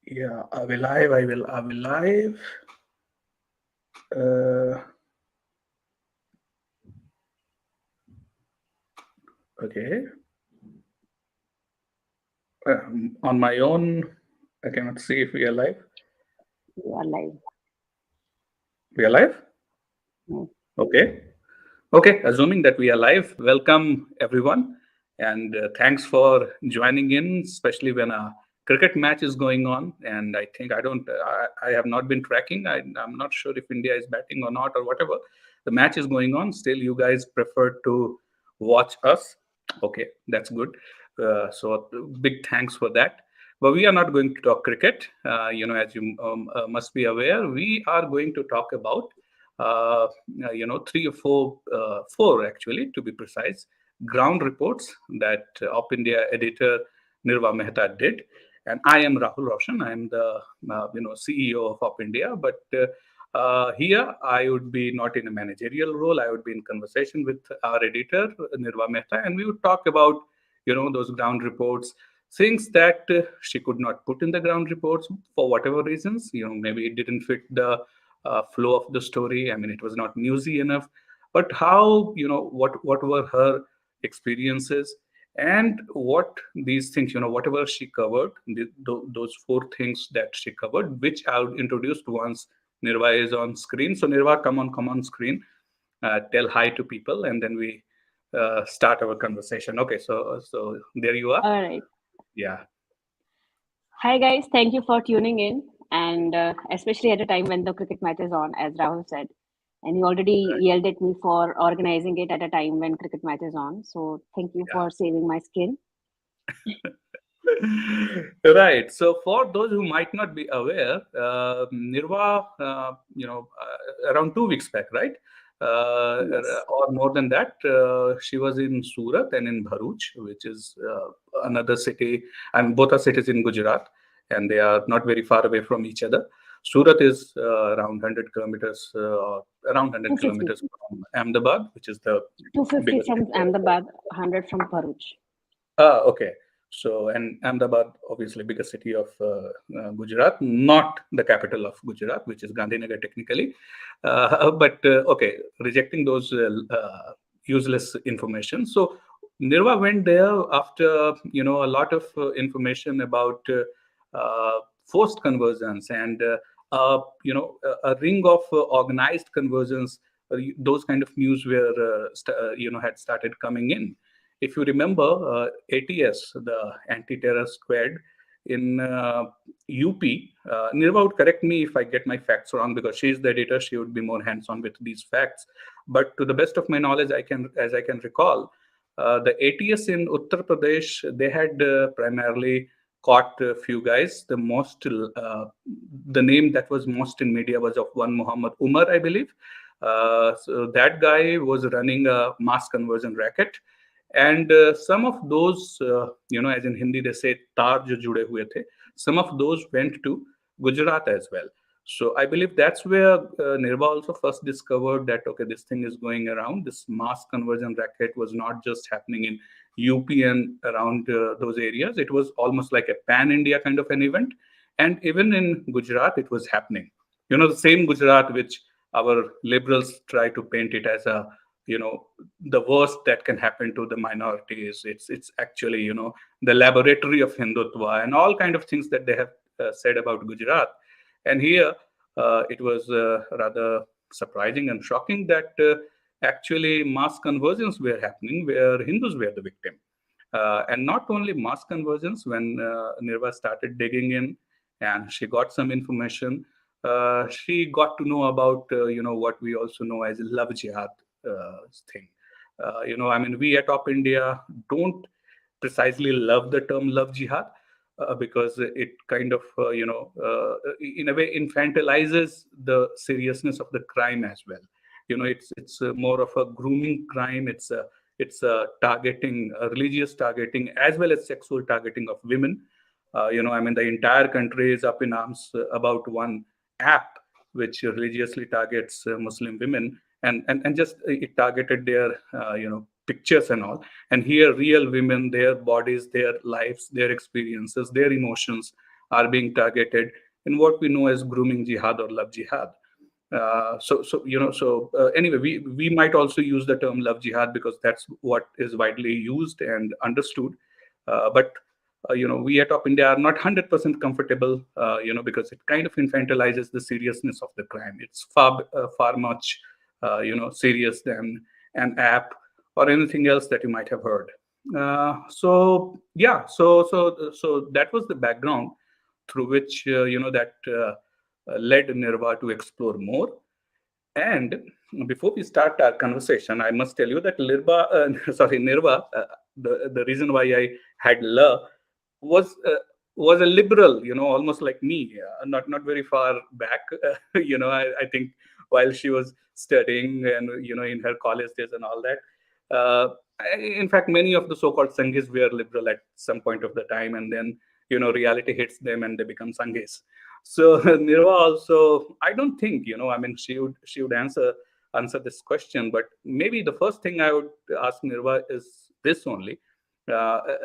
Yeah, are we live? Are we live? Uh, okay. On my own, I cannot see if we are live. You are live. We are live? Mm. Okay. Okay. Assuming that we are live, welcome everyone. And thanks for joining in, especially when a cricket match is going on. And I think I have not been tracking. I'm not sure if India is batting or not or whatever. The match is going on. Still, you guys prefer to watch us. Okay, that's good. So big thanks for that. But we are not going to talk cricket. As you must be aware, we are going to talk about, three or four actually, to be precise, ground reports that Op India editor Nirwa Mehta did. And I am Rahul Roushan. I am the CEO of Op India. But here I would be not in a managerial role. I would be in conversation with our editor Nirwa Mehta, and we would talk about those ground reports, things that she could not put in the ground reports for whatever reasons. Maybe it didn't fit the flow of the story. I mean, it was not newsy enough. But how, what were her experiences, and what these things, whatever she covered, those four things that she covered, which I would introduce once Nirva is on screen. So Nirva, come on screen, tell hi to people, and then we start our conversation. Okay, so there you are. All right. Yeah. Hi, guys. Thank you for tuning in. And especially at a time when the cricket match is on, as Rahul said. And he already yelled at me for organizing it at a time when cricket match is on. So thank you Yeah. for saving my skin. Right. So, for those who might not be aware, Nirva, around 2 weeks back, right? Yes. Or more than that, she was in Surat and in Bharuch, which is another city, and both are cities in Gujarat, and they are not very far away from each other. Surat is around 100 kilometers, around 100 250. kilometers from Ahmedabad, which is the 250 biggest from city of the. Ahmedabad, 100 from Bharuch. Okay. So, and Ahmedabad, obviously, biggest city of Gujarat, not the capital of Gujarat, which is Gandhinagar technically. But okay, rejecting those useless information. So, Nirva went there after a lot of information about forced conversions and a ring of organized conversions. Those kind of news were had started coming in. If you remember, ATS, the anti-terror squad in UP, Nirva would correct me if I get my facts wrong, because she's the editor. She would be more hands-on with these facts. But to the best of my knowledge, as I can recall, the ATS in Uttar Pradesh, they had primarily caught a few guys. The name that was most in media was of one Muhammad Umar, I believe. So that guy was running a mass conversion racket, and some of those, as in Hindi they say tar jo jude hue the, some of those went to Gujarat as well. So I believe that's where Nirva also first discovered that, okay, this thing is going around. This mass conversion racket was not just happening in UP and around those areas. It was almost like a pan India kind of an event, and even in Gujarat it was happening. The same Gujarat which our liberals try to paint it as a, the worst that can happen to the minorities. It's actually, the laboratory of Hindutva and all kind of things that they have said about Gujarat. And here it was rather surprising and shocking that actually mass conversions were happening where Hindus were the victim. And not only mass conversions, when Nirva started digging in and she got some information, she got to know about, what we also know as love jihad thing. I mean, we at Top India don't precisely love the term love jihad, because it kind of, in a way, infantilizes the seriousness of the crime as well. It's more of a grooming crime. It's a targeting, a religious targeting, as well as sexual targeting of women. I mean, the entire country is up in arms about one app which religiously targets Muslim women, and just it targeted their pictures and all. And here, real women, their bodies, their lives, their experiences, their emotions are being targeted in what we know as grooming jihad or love jihad. Anyway, we might also use the term love jihad because that's what is widely used and understood. But we at OpIndia are not 100% comfortable, because it kind of infantilizes the seriousness of the crime. It's far much, serious than an app or anything else that you might have heard. So that was the background through which that led Nirwa to explore more. And before we start our conversation, I must tell you that Nirwa, the reason why I had La was a liberal, almost like me, not very far back. I think while she was studying and in her college days and all that. In fact, many of the so-called Sanghis were liberal at some point of the time, and then reality hits them and they become Sanghis. So Nirva also, I don't think, she would answer this question, but maybe the first thing I would ask Nirva is this only.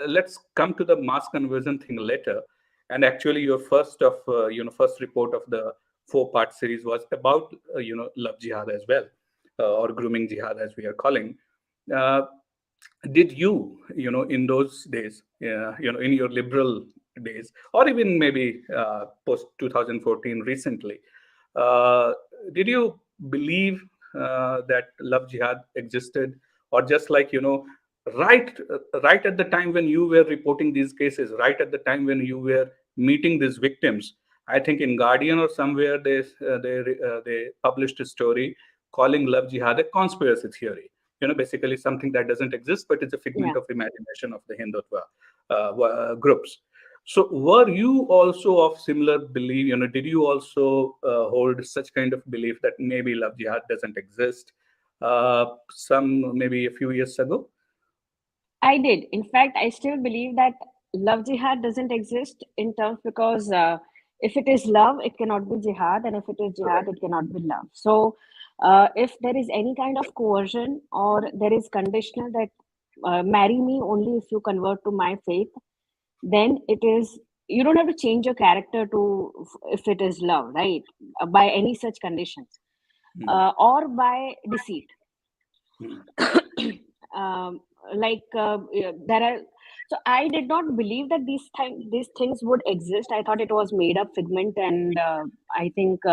Let's come to the mass conversion thing later. And actually, your first report of the 4-part series was about love jihad as well, or grooming jihad as we are calling. Did you, in those days, in your liberal days, or even maybe post 2014 recently, did you believe that love jihad existed, or just like right at the time when you were reporting these cases, right at the time when you were meeting these victims? I think in Guardian or somewhere they published a story calling love jihad a conspiracy theory. Basically something that doesn't exist, but it's a figment of imagination of the Hindutva groups. So were you also of similar belief? Did you also hold such kind of belief that maybe love jihad doesn't exist maybe a few years ago? I did. In fact, I still believe that love jihad doesn't exist in terms because if it is love, it cannot be jihad, and if it is jihad, it cannot be love. So, if there is any kind of coercion or there is conditional that marry me only if you convert to my faith, then it is, you don't have to change your character to if it is love, right? By any such conditions, or by deceit. There are, so I did not believe that these things would exist. I thought it was made up figment, and I think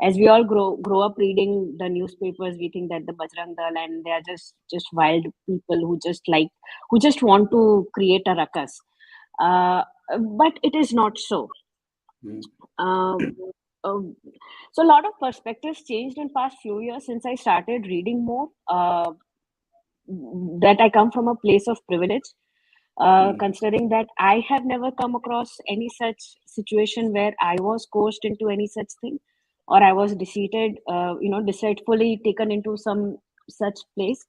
as we all grow up reading the newspapers, we think that the Bajrang Dal and they are just wild people who just want to create a ruckus, but it is not so. So a lot of perspectives changed in past few years since I started reading more. That I come from a place of privilege, considering that I have never come across any such situation where I was coerced into any such thing, or I was deceitfully taken into some such place,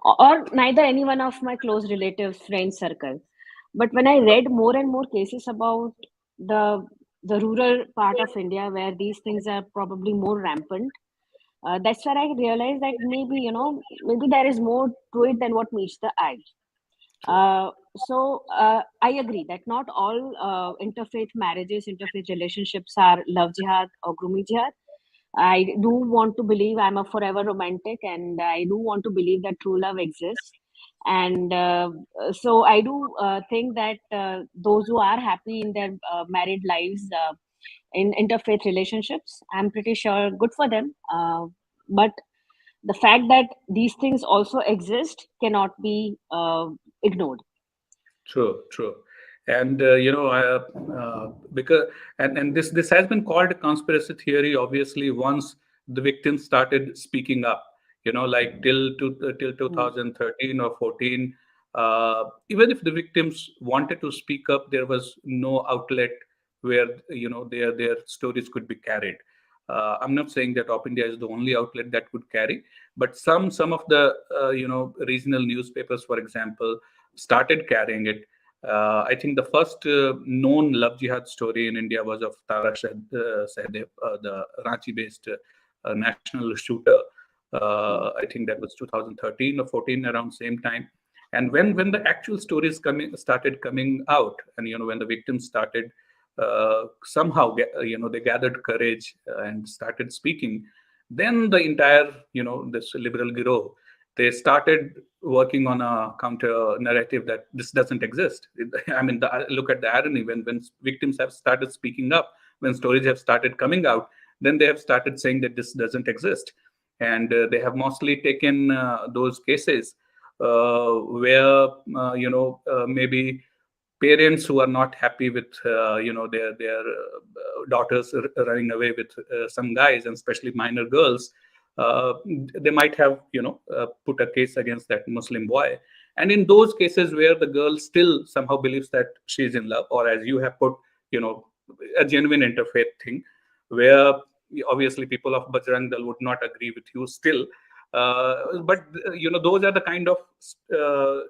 or neither any one of my close relatives, friend circle. But when I read more and more cases about the rural part of India where these things are probably more rampant, that's where I realized that maybe there is more to it than what meets the eye. I agree that not all interfaith marriages, interfaith relationships are love jihad or grooming jihad. I do want to believe I'm a forever romantic, and I do want to believe that true love exists. And so I do think that those who are happy in their married lives, in interfaith relationships, I'm pretty sure good for them. But the fact that these things also exist cannot be ignored. True. And because and this has been called a conspiracy theory, obviously, once the victims started speaking up, like till 2013 or 14. Even if the victims wanted to speak up, there was no outlet where their stories could be carried. I'm not saying that OpIndia is the only outlet that could carry, but some of the regional newspapers, for example, started carrying it. I think the first known love jihad story in India was of Tara Sahdev, the Ranchi-based national shooter. I think that was 2013 or 14, around same time. And when the actual stories started coming out, and when the victims started somehow, they gathered courage and started speaking. Then the entire, this liberal giro, they started working on a counter narrative that this doesn't exist. I mean, look at the irony. When victims have started speaking up, when stories have started coming out, then they have started saying that this doesn't exist. And they have mostly taken those cases where, maybe parents who are not happy with their daughters running away with some guys, and especially minor girls, they might have put a case against that Muslim boy. And in those cases where the girl still somehow believes that she's in love, or as you have put, a genuine interfaith thing, where obviously people of Bajrang Dal would not agree with you still, but those are the kind of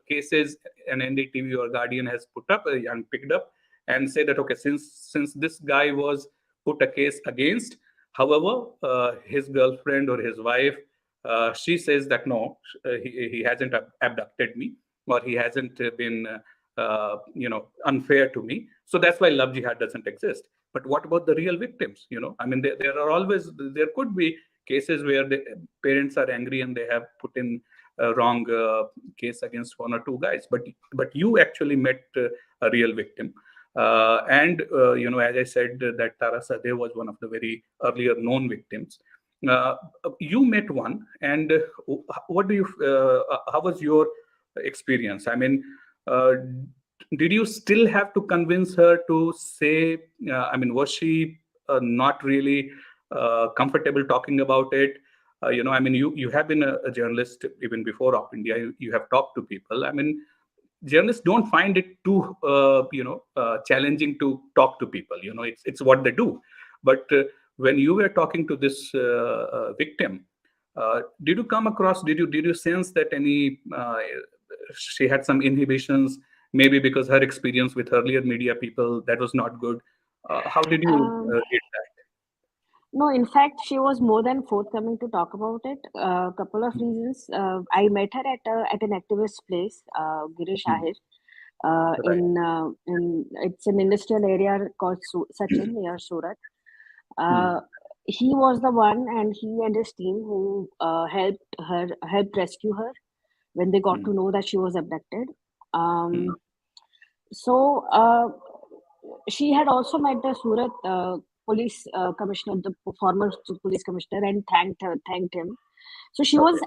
cases an NDTV or Guardian has put up and picked up and say that, okay, since this guy was put a case against, however, his girlfriend or his wife, she says that no, he hasn't abducted me, or he hasn't been unfair to me, so that's why love jihad doesn't exist. But what about the real victims? I mean, there could be cases where the parents are angry and they have put in a wrong case against one or two guys, but you actually met a real victim. And as I said, that Tara Sadeh was one of the very earlier known victims. You met one, and what do you? How was your experience? I mean, did you still have to convince her to say? I mean, was she not really comfortable talking about it? I mean, you have been a journalist even before OpIndia. You have talked to people. I mean, journalists don't find it too challenging to talk to people. It's what they do. But when you were talking to this victim, did you come across, did you sense that she had some inhibitions, maybe because her experience with earlier media people, that was not good? How did you read that? No, in fact, she was more than forthcoming to talk about it. A couple of reasons. I met her at an activist place, Girish Ahir, Right. in it's an industrial area called Sachin near Surat. He was the one, and he and his team who helped rescue her when they got to know that she was abducted. So she had also met the Surat police commissioner, the former police commissioner, and thanked him. So she was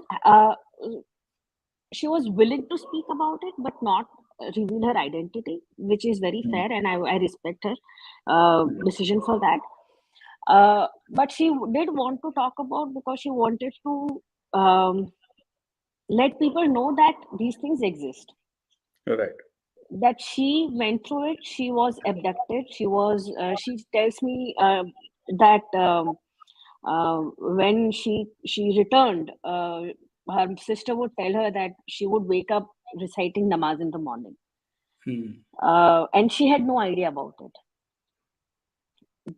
willing to speak about it, but not reveal her identity, which is very fair, and I respect her decision for that. But she did want to talk about, because she wanted to let people know that these things exist. Right. That she went through it. She was abducted. She tells me that when she returned, her sister would tell her that she would wake up reciting namaz in the morning, and she had no idea about it.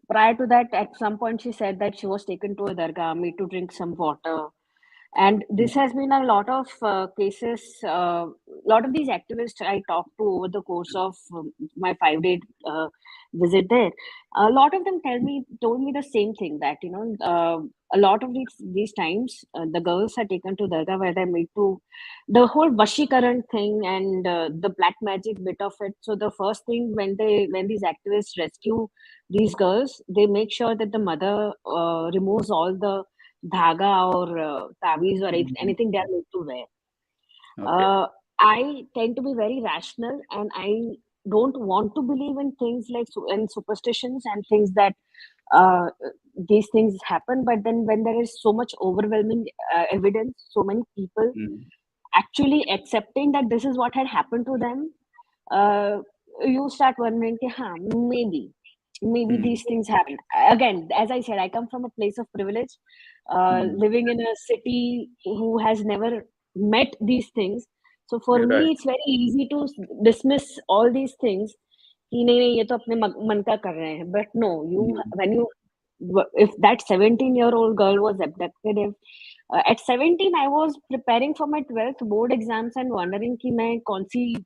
Prior to that, at some point, she said that she was taken to a dargah, made to drink some water. And this has been a lot of cases. A lot of these activists I talked to over the course of my 5-day visit there, a lot of them told me the same thing, that a lot of these times the girls are taken to dargah, where they're made to the whole vashikaran thing and the black magic bit of it. So the first thing, when these activists rescue these girls, they make sure that the mother removes all the dhaga or taviz or anything they are made to wear. Okay. I tend to be very rational, and I don't want to believe in things like in superstitions and things that these things happen. But then when there is so much overwhelming evidence, so many people actually accepting that this is what had happened to them, you start wondering, maybe these things happen. Again, as I said, I come from a place of privilege, living in a city who has never met these things. So for me, it's very easy to dismiss all these things. But no, if that 17-year-old girl was abducted, at 17 I was preparing for my 12th board exams and wondering कि मैं कौन सी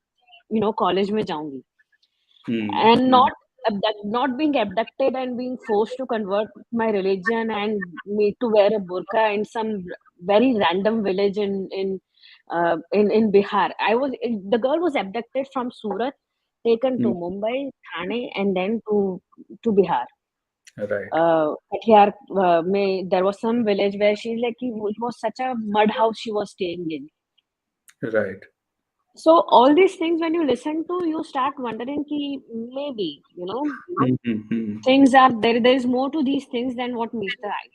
college में जाऊंगी, and not being abducted and being forced to convert my religion and made to wear a burqa in some very random village in Bihar. The girl was abducted from Surat, taken to Mm. Mumbai, Thane, and then to Bihar. Right. Kathiar, there was some village where she's like, it was such a mud house she was staying in. Right. So all these things, when you listen to, you start wondering, ki maybe, Mm-hmm. things are there. There is more to these things than what meets the eye.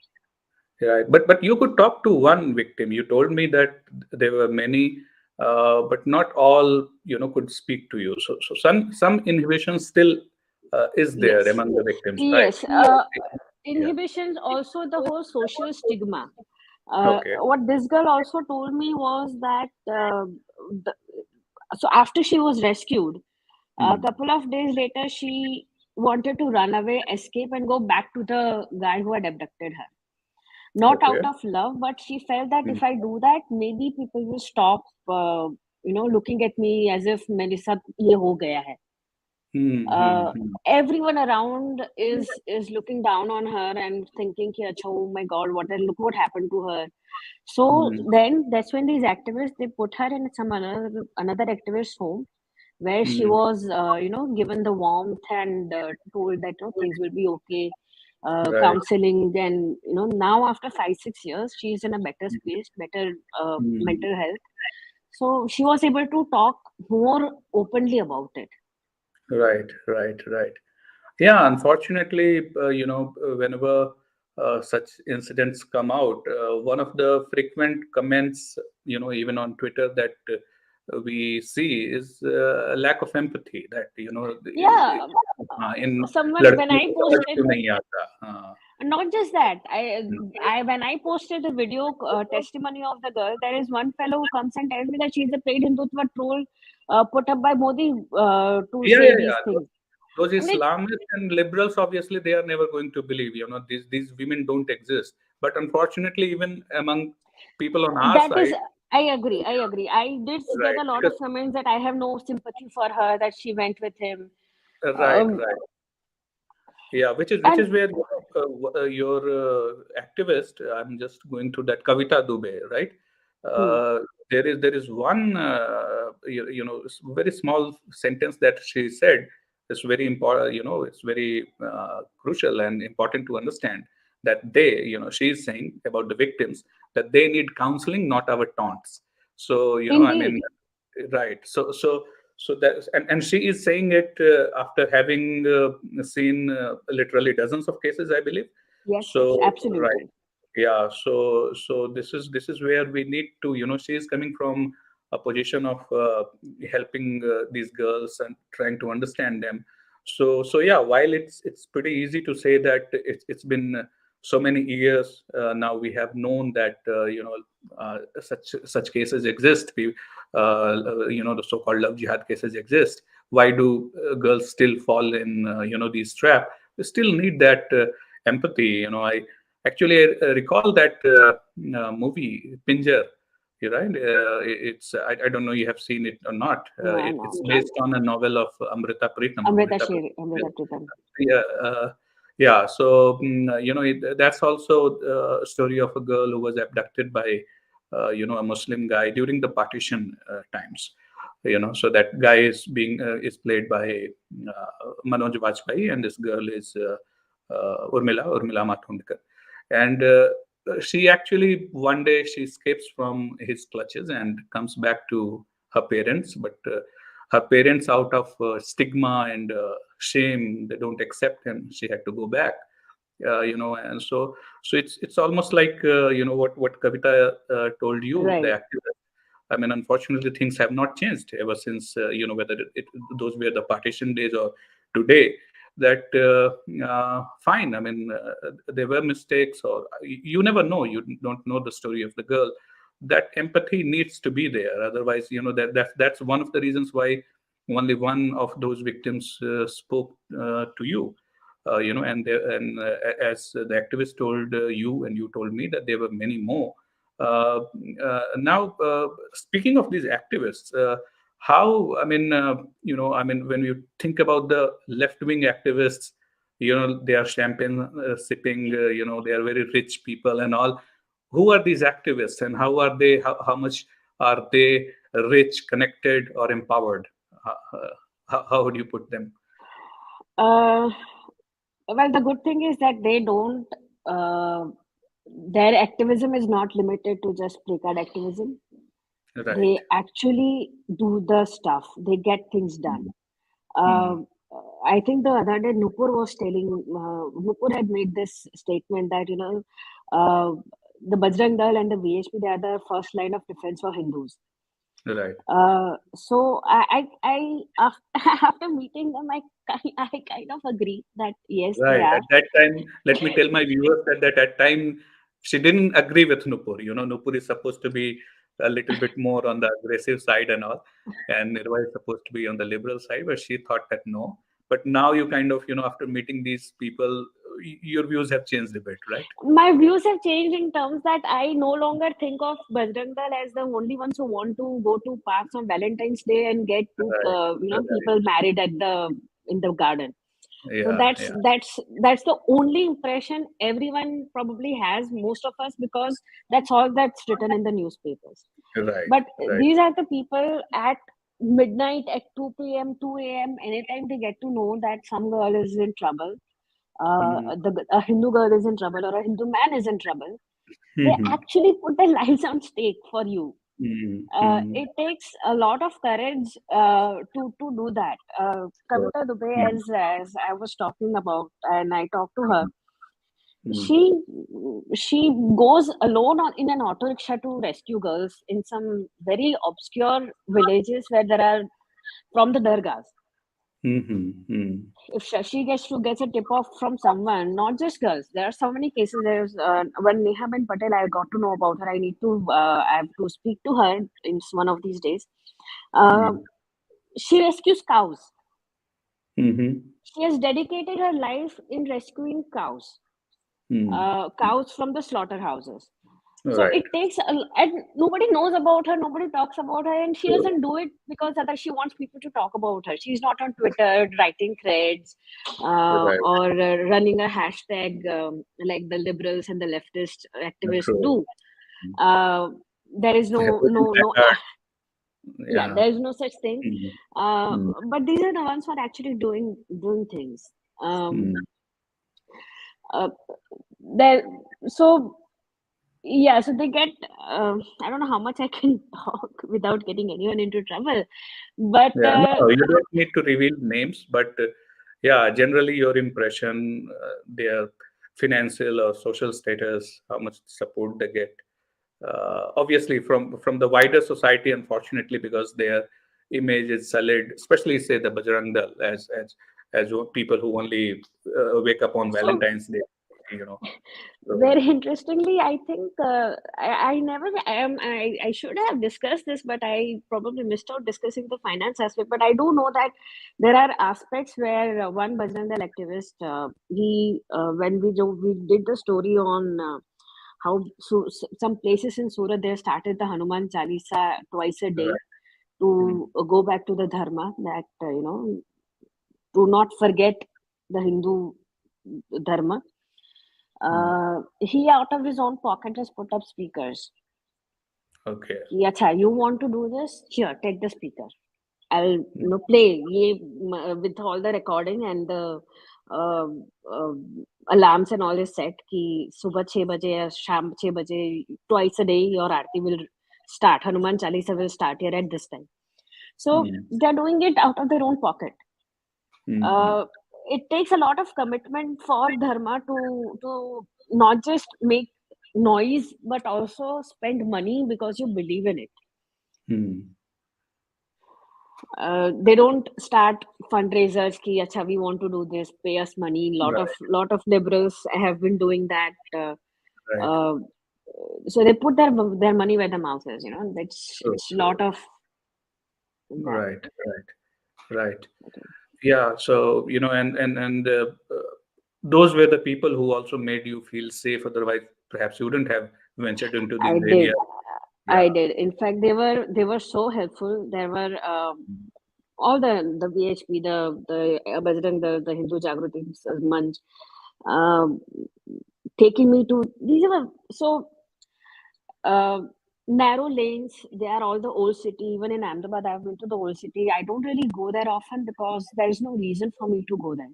Right. But you could talk to one victim. You told me that there were many, but not all, could speak to you. So some inhibition still is there Yes, among the victims, right? yes. Yeah. Inhibitions, also the whole social stigma. Okay. What this girl also told me was that the, so after she was rescued, a Hmm. couple of days later, she wanted to run away, escape, and go back to the guy who had abducted her. Not Okay. out of love, but she felt that Hmm. if I do that, maybe people will stop, looking at me as if मेरे साथ ये हो गया है. Hmm. Hmm. uh, Hmm. Everyone around is looking down on her and thinking ki, "Acha, oh my god, look what happened to her." So Hmm. then that's when these activists, they put her in some another activist home where she Hmm. was given the warmth and told that things will be okay, Right. counseling. Then now after 5-6 years she is in a better space, better Hmm. mental health, so she was able to talk more openly about it. Right. Right. Right. Yeah, unfortunately, whenever such incidents come out, one of the frequent comments, even on Twitter that we see is a lack of empathy. That Yeah, in someone, when ladkiyon I ko samajh posted, kyun nahi aata. not just that, Hmm. I when I posted the video testimony of the girl, there is one fellow who comes and tells me that she's a paid Hindutva troll put up by Modi to Yeah, say yeah, these yeah. things. Those I'm like, Islamists and liberals, obviously, they are never going to believe. These women don't exist. But unfortunately, even among people on our that is, side, I agree. I did get right? a lot of Because comments that I have no sympathy for her, that she went with him. right, Um, right. Yeah, which is and where your activist. I'm just going to that Kavita Dubey, right? hmm, Uh, there is one very small sentence that she said. It's very important. It's very crucial and important to understand that she is saying about the victims that they need counseling, not our taunts. So I mean, indeed, right. So that and she is saying it after having seen literally dozens of cases, I believe. yes, yes, So right, absolutely. yeah. So this is where we need to, she is coming from a position of helping these girls and trying to understand them. So yeah, while it's pretty easy to say that it's been so many years now, we have known that such cases exist. The so-called love jihad cases exist. Why do girls still fall in these traps? We still need that empathy. I actually recall that movie Pinjar. You're right. I don't know you have seen it or not. No, It's no. based on a novel of Amrita Pritam. Amrita Pritam. Yeah, yeah. So that's also a story of a girl who was abducted by a Muslim guy during the partition times. So that guy is played by Manoj Vajpayee, and this girl is Urmila Matondkar. And she actually one day she escapes from his clutches and comes back to her parents, but her parents, out of stigma and shame, they don't accept him. She had to go back. And so it's almost like what Kavita told you, the Right. activist. I mean, unfortunately, things have not changed ever since, whether those were the partition days or today. That fine. I mean, there were mistakes, or you never know. You don't know the story of the girl. That empathy needs to be there. Otherwise, that's one of the reasons why only one of those victims spoke to you. As the activist told you, and you told me that there were many more. Now, speaking of these activists, How, I mean, when you think about the left-wing activists, they are champagne sipping, they are very rich people and all. Who are these activists, and how are they? How much are they rich, connected, or empowered? How would you put them? Uh, well, the good thing is that they don't. Uh, their activism is not limited to just placard activism. Right. They actually do the stuff. They get things done. Mm. I think the other day Nupur was telling, Nupur had made this statement that, the Bajrang Dal and the VHP, they are the first line of defense for Hindus. Right. So after meeting them, I kind of agree that yes, they Right. are. At that time, let me tell my viewers that at that time, she didn't agree with Nupur. Nupur is supposed to be a little bit more on the aggressive side and all, and Nirva is supposed to be on the liberal side, but she thought that no. But now you kind of, after meeting these people, your views have changed a bit, right? My views have changed in terms that I no longer think of Bajrang Dal as the only ones who want to go to parks on Valentine's Day and get Right. Right. people married in the garden. So Yeah. that's Yeah. that's the only impression everyone probably has, most of us, because that's all that's written in the newspapers. Right. But Right. these are the people at midnight, at 2 p.m., 2 a.m., anytime they get to know that some girl is in trouble, Mm. a Hindu girl is in trouble or a Hindu man is in trouble, they Mm-hmm. actually put their lives on stake for you. Mm-hmm. It takes a lot of courage to do that. Sure. Kavita Dubey, Mm. as I was talking about, and I talked to her, Mm. she she goes alone in an auto rickshaw to rescue girls in some very obscure villages where there are from the dargahs. Mm-hmm. Mm. If she gets a tip off from someone, not just girls, there are so many cases. There's when Neha Ben Patel, I got to know about her. I have to speak to her in one of these days. Uh, Mm. she rescues cows. Mm-hmm. She has dedicated her life in rescuing Mm. cows from the slaughterhouses. So Right. it takes, and nobody knows about her, nobody talks about her, and she Sure. doesn't do it because other she wants people to talk about her. She's not on Twitter writing threads Right. or running a hashtag like the liberals and the leftist activists True. do. Uh, there is They have no written no that no hard. yeah, Yeah. there is no such thing. Mm. Uh, Mm. but these are the ones who are actually doing things. Mm. Uh, there so Yeah, so they get. I don't know how much I can talk without getting anyone into trouble, but Yeah. No, you don't need to reveal names, but yeah, generally your impression, their financial or social status, how much support they get. Obviously, from the wider society, unfortunately, because their image is solid, especially say the Bajrang Dal, as people who only wake up on so Valentine's Day, you know. So, very interestingly, I think I never. I should have discussed this, but I probably missed out discussing the finance aspect. But I do know that there are aspects where one Bajrang Dal activist, he when we did the story on. How some places in Surat they started the Hanuman Chalisa twice a day right. Mm. to go back to the dharma that to not forget the Hindu dharma. Mm. He out of his own pocket has put up speakers. Okay. Yeah, you want to do this? Here, take the speaker. I'll Mm. play with all the recording and the uh, uh, alarms and all is set. Ki subah 6 baje or sham 6 baje twice a day your aarti will start. Hanuman Chalisa will start here at this time. So Mm. they're doing it out of their own pocket. Mm. Uh, it takes a lot of commitment for dharma to not just make noise but also spend money because you believe in it. Mm. They don't start fundraisers ki acha we want to do this, pay us money. Right. Lot of liberals have been doing that. Right. Uh, so they put their money where the mouth is. True. It's a True. lot of that. Right. Right. Right. Yeah. So those were the people who also made you feel safe. Otherwise, perhaps you wouldn't have ventured into I these did. areas. I did. In fact, they were so helpful. There were all the VHP, the Bajrang, the Hindu Jagrati Manch, um, taking me to these were so uh, narrow lanes. They are all the old city. Even in Ahmedabad, I've been to the old city. I don't really go there often because there is no reason for me to go there.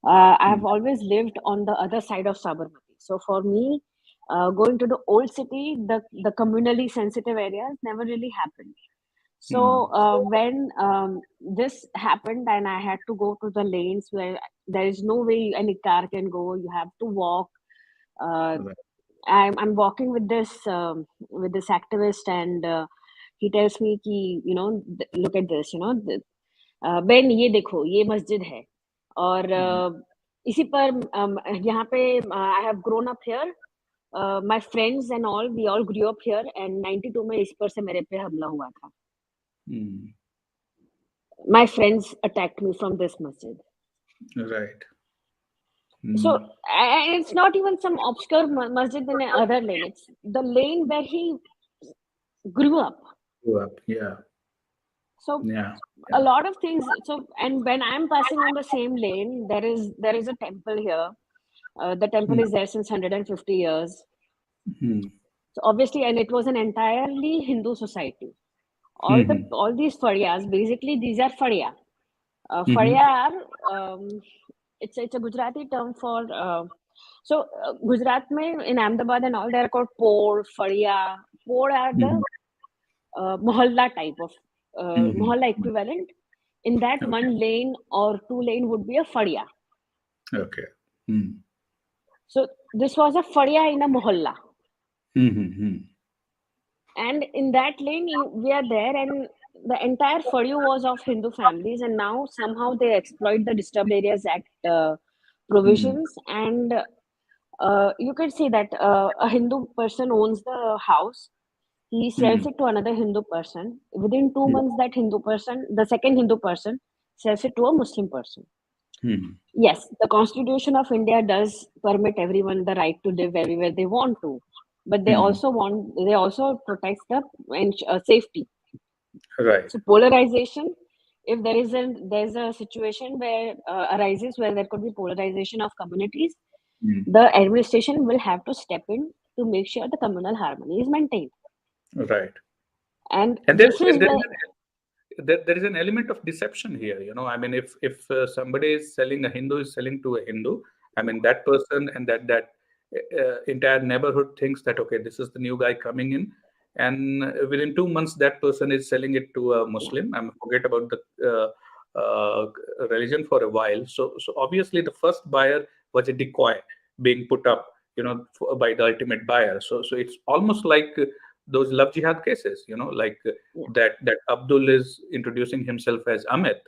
I've always lived on the other side of Sabarmati. So for me, going to the old city, the communally sensitive areas never really happened. So when this happened and I had to go to the lanes where there is no way any car can go, you have to walk. Uh, Right. I'm walking with this activist, and he tells me कि look at this, Ben ये देखो ये मस्जिद है और इसी पर यहाँ पे I have grown up here. My friends and all, we all grew up here, and 92 में इस पर से मेरे पे हमला हुआ था. My friends attacked me from this masjid. Right. So and it's not even some obscure masjid in another lane. It's the lane where he grew up. Yeah. So Yeah. a lot of things. So and when I'm passing on the same lane, there is a temple here. The temple is there since 150 years. So obviously, and it was an entirely Hindu society. All these fadiyas, basically these are fadiya. Fadiya are it's a Gujarati term for Gujarat mein, in Ahmedabad and all, they are called por, fadiya. Por are the mohalla type of mohalla equivalent. In that, Okay. one lane or two lane would be a fadiya. Okay. So this was a fadiya in a mohalla. And in that lane, we are there, and the entire fadiyu was of Hindu families, and now somehow they exploit the Disturbed Areas Act provisions, and you can see that a Hindu person owns the house. He sells it to another Hindu person. Within 2 months, that Hindu person, the second Hindu person, sells it to a Muslim person. Yes, the Constitution of India does permit everyone the right to live everywhere they want to, but they also protect the safety. Right. So polarization, if there's a situation where arises where there could be polarization of communities, the administration will have to step in to make sure the communal harmony is maintained. Right. And And this is where there is an element of deception here. I mean, if somebody is selling, a Hindu is selling to a Hindu, I mean, that person and that entire neighborhood thinks that, okay, this is the new guy coming in, and within 2 months that person is selling it to a Muslim. I mean, forget about the religion for a while. So obviously the first buyer was a decoy being put up, by the ultimate buyer. So it's almost like those love jihad cases, like that Abdul is introducing himself as Amit,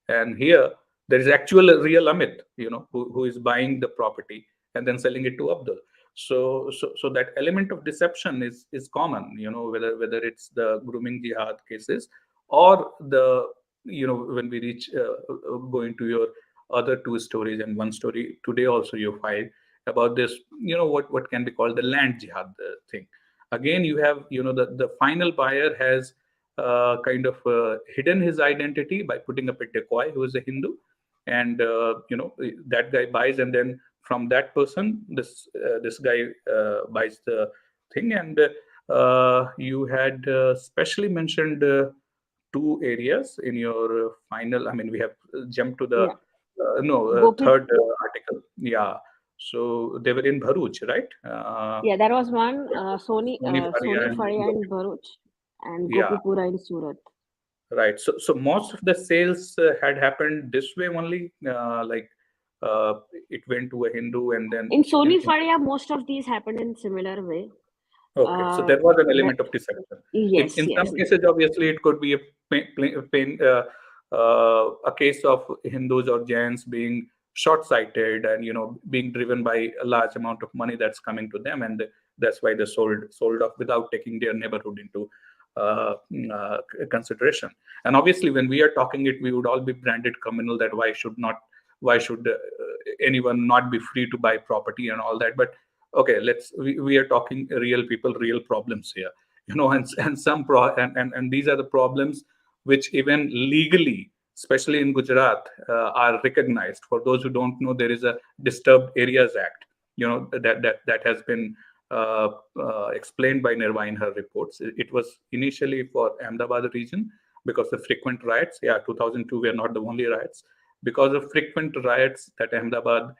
and here there is actual real Amit, who is buying the property and then selling it to Abdul. So that element of deception is common, whether it's the grooming jihad cases or the, when we reach go into your other two stories, and one story today also you filed about this, what can be called the land jihad thing. Again, you have, the final buyer has kind of hidden his identity by putting up a decoy who is a Hindu, and that guy buys, and then from that person this guy buys the thing. And you had specially mentioned two areas in your final, I mean, we have jumped to the third article. Yeah. So they were in Bharuch, right? There was one Soni Faria Faria in Bharuch and Yeah. Gopipura in Surat. Right. So most of the sales had happened this way only, like it went to a Hindu and then in Soni Faria, most of these happened in similar way. Okay, so there was an element of deception. Yes, in yes. some cases, obviously, it could be a case of Hindus or Jains being short-sighted and being driven by a large amount of money that's coming to them, and that's why they sold off without taking their neighborhood into consideration. And obviously, when we are talking it, we would all be branded communal. That why should anyone not be free to buy property and all that? But okay, we are talking real people, real problems here. and and these are the problems which even legally, especially in Gujarat, are recognized. For those who don't know, there is a Disturbed Areas Act, that has been explained by Nirwa in her reports. It was initially for Ahmedabad region because of frequent riots. Yeah, 2002 were not the only riots. Because of frequent riots that Ahmedabad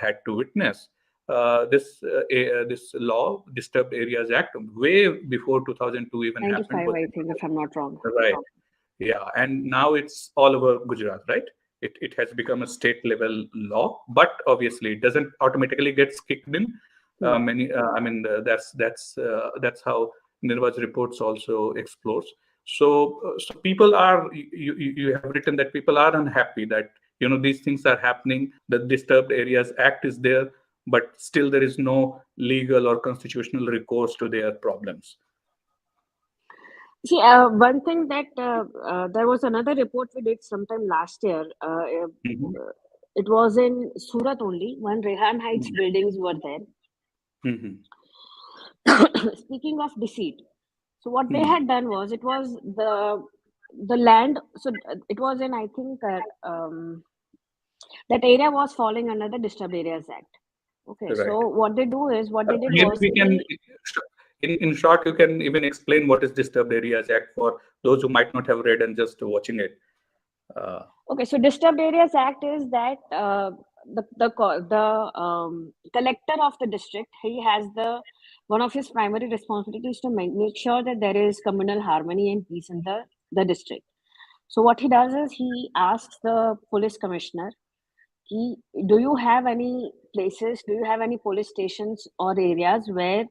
had to witness, this law, Disturbed Areas Act, way before 2002 even happened. 95, I think, if I'm not wrong. Right. Yeah, and now it's all over Gujarat, right? It has become a state level law, but obviously it doesn't automatically get kicked in. That's how Nirva's reports also explores. So people are, you have written that people are unhappy that these things are happening. The Disturbed Areas Act is there, but still there is no legal or constitutional recourse to their problems. See, one thing that there was another report we did sometime last year. Mm-hmm. It was in Surat only, when Rehan Heights buildings were there. Mm-hmm. Speaking of deceit, so what they had done was, it was the land. So it was in, I think, that area was falling under the Disturbed Areas Act. Okay, Right. so what they do is, what they did Maybe was, we can, in short, you can even explain what is Disturbed Areas Act for those who might not have read and just watching it. Okay, so Disturbed Areas Act is that the collector of the district, he has one of his primary responsibilities to make sure that there is communal harmony and peace in the district. So what he does is, he asks the police commissioner, do you have any places, do you have any police stations or areas where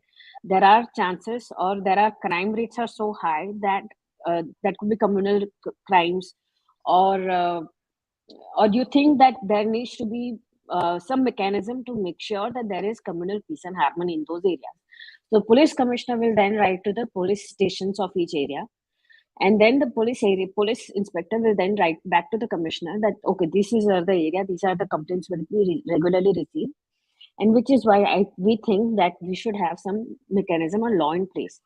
there are chances, or there are crime rates are so high that that could be communal crimes, or do you think that there needs to be some mechanism to make sure that there is communal peace and harmony in those areas? The police commissioner will then write to the police stations of each area, and then the police inspector will then write back to the commissioner that, okay, this is the area, these are the complaints that we regularly receive, and which is why we think that we should have some mechanism or law in place.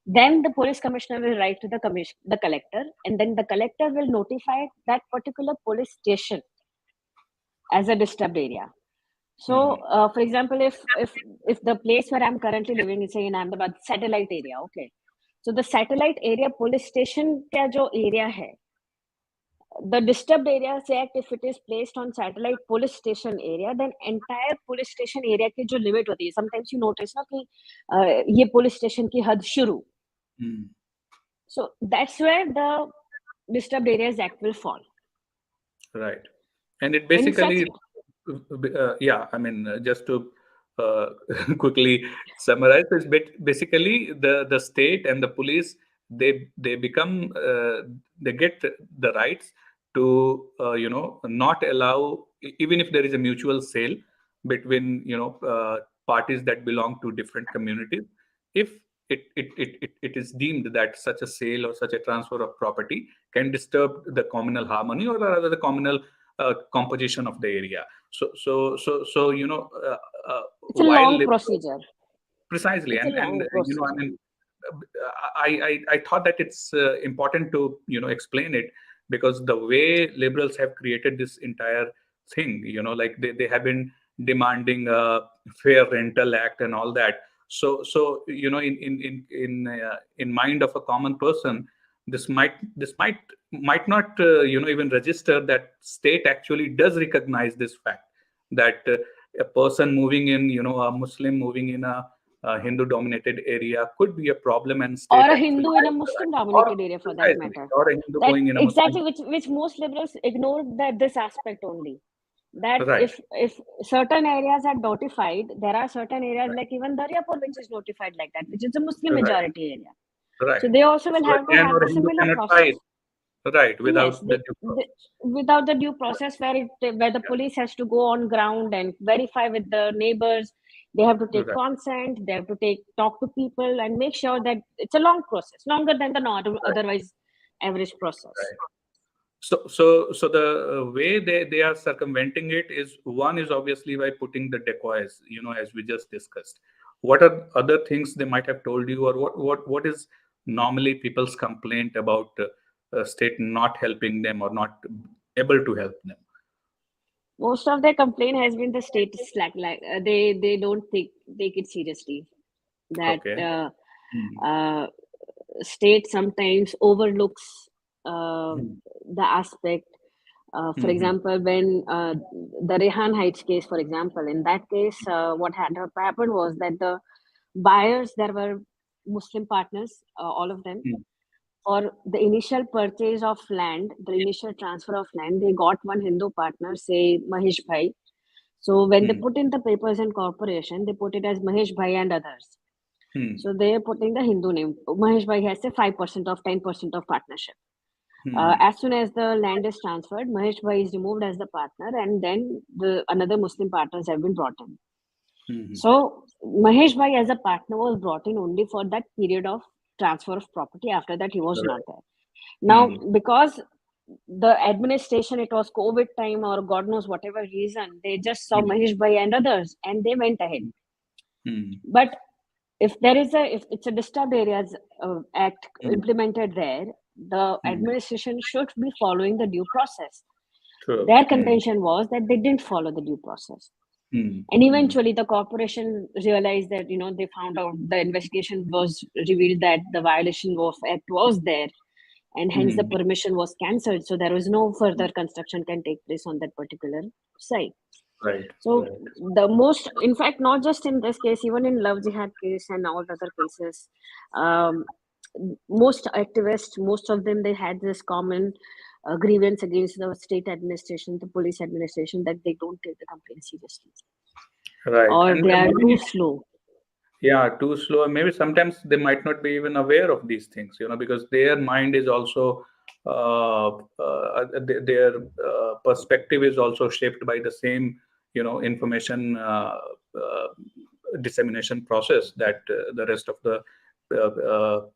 Then the police commissioner will write to the collector, and then the collector will notify that particular police station as a disturbed area. So, for example, if the place where I'm currently living is, say, in Ahmedabad, satellite area, okay. So the satellite area police station ka jo area hai, the Disturbed Areas Act, if it is placed on satellite police station area, then entire police station area की जो limit होती है, sometimes you notice ना कि ये police station की हद शुरू. So that's where the Disturbed Areas Act will fall. Right, and it basically, just to quickly summarize, is basically the state and the police, they become they get the rights to not allow, even if there is a mutual sale between parties that belong to different communities, if it is deemed that such a sale or such a transfer of property can disturb the communal harmony, or rather the communal composition of the area. So it's a long procedure. Precisely, and I thought that it's important to explain it, because the way liberals have created this entire thing, like they have been demanding a fair rental act and all that. So in mind of a common person, this might not even register that state actually does recognize this fact, that a person moving in, a Muslim moving in a Hindu dominated area could be a problem, and state, or a Hindu in a Muslim dominated area, for that matter, or a Hindu going in a exactly Muslim. which most liberals ignore, this aspect only, that Right. if certain areas are notified, there are certain areas like even Daryapur which is notified like that, which is a Muslim majority area. Right. So they also will have to have a similar process. Right, without the due process, where the police has to go on ground and verify with the neighbors. They have to take consent. They have to talk to people and make sure that it's a long process, longer than the otherwise average process. Right. So the way they are circumventing it is, one is obviously by putting the decoys, as we just discussed. what are other things they might have told you, or what is normally people's complaint about state not helping them or not able to help them? Most of their complaint has been the state slack. Like they don't take it seriously. That Okay. Mm. uh, state sometimes overlooks Mm. the aspect. For Mhm. example, when the Rehan Heights case, for example, in that case, what had happened was that the buyers, there were Muslim partners, all of them, Mm. for the initial purchase of land, the initial transfer of land, they got one Hindu partner, say Mahesh Bhai. So when they Mm. put in the papers in corporation, they put it as Mahesh Bhai and others. Mm. So they are putting the Hindu name. Mahesh Bhai has say 5% of 10% of partnership. Mm. As soon as the land is transferred, Mahesh Bhai is removed as the partner, and then the another Muslim partners have been brought in. Mhm. So Mahesh Bhai as a partner was brought in only for that period of transfer of property. After that, he was not Right. there. Now, Mm. because the administration, it was COVID time or God knows whatever reason, they just saw Mm. Mahesh Bhai and others, and they went ahead. Mm. But if there is a if it's a disturbed areas act Mm. implemented there, the Mm. administration should be following the due process. True. Their Mm. contention was that they didn't follow the due process. Mm. And Mm. eventually the corporation realized that, they found out, the investigation was revealed that the violation of act was there, and hence the Mm. permission was cancelled, so there was no further construction can take place on that particular site. Right. So Right. the most, in fact, not just in this case, even in love jihad case and all other cases, um, most activists, most of them, they had this common grievance against the state administration, the police administration, that they don't take the complaint seriously, Right. or And they are maybe, too slow. yeah, too slow. Maybe sometimes they might not be even aware of these things, because their mind is also, their perspective is also shaped by the same, information dissemination process that the rest of the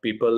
people,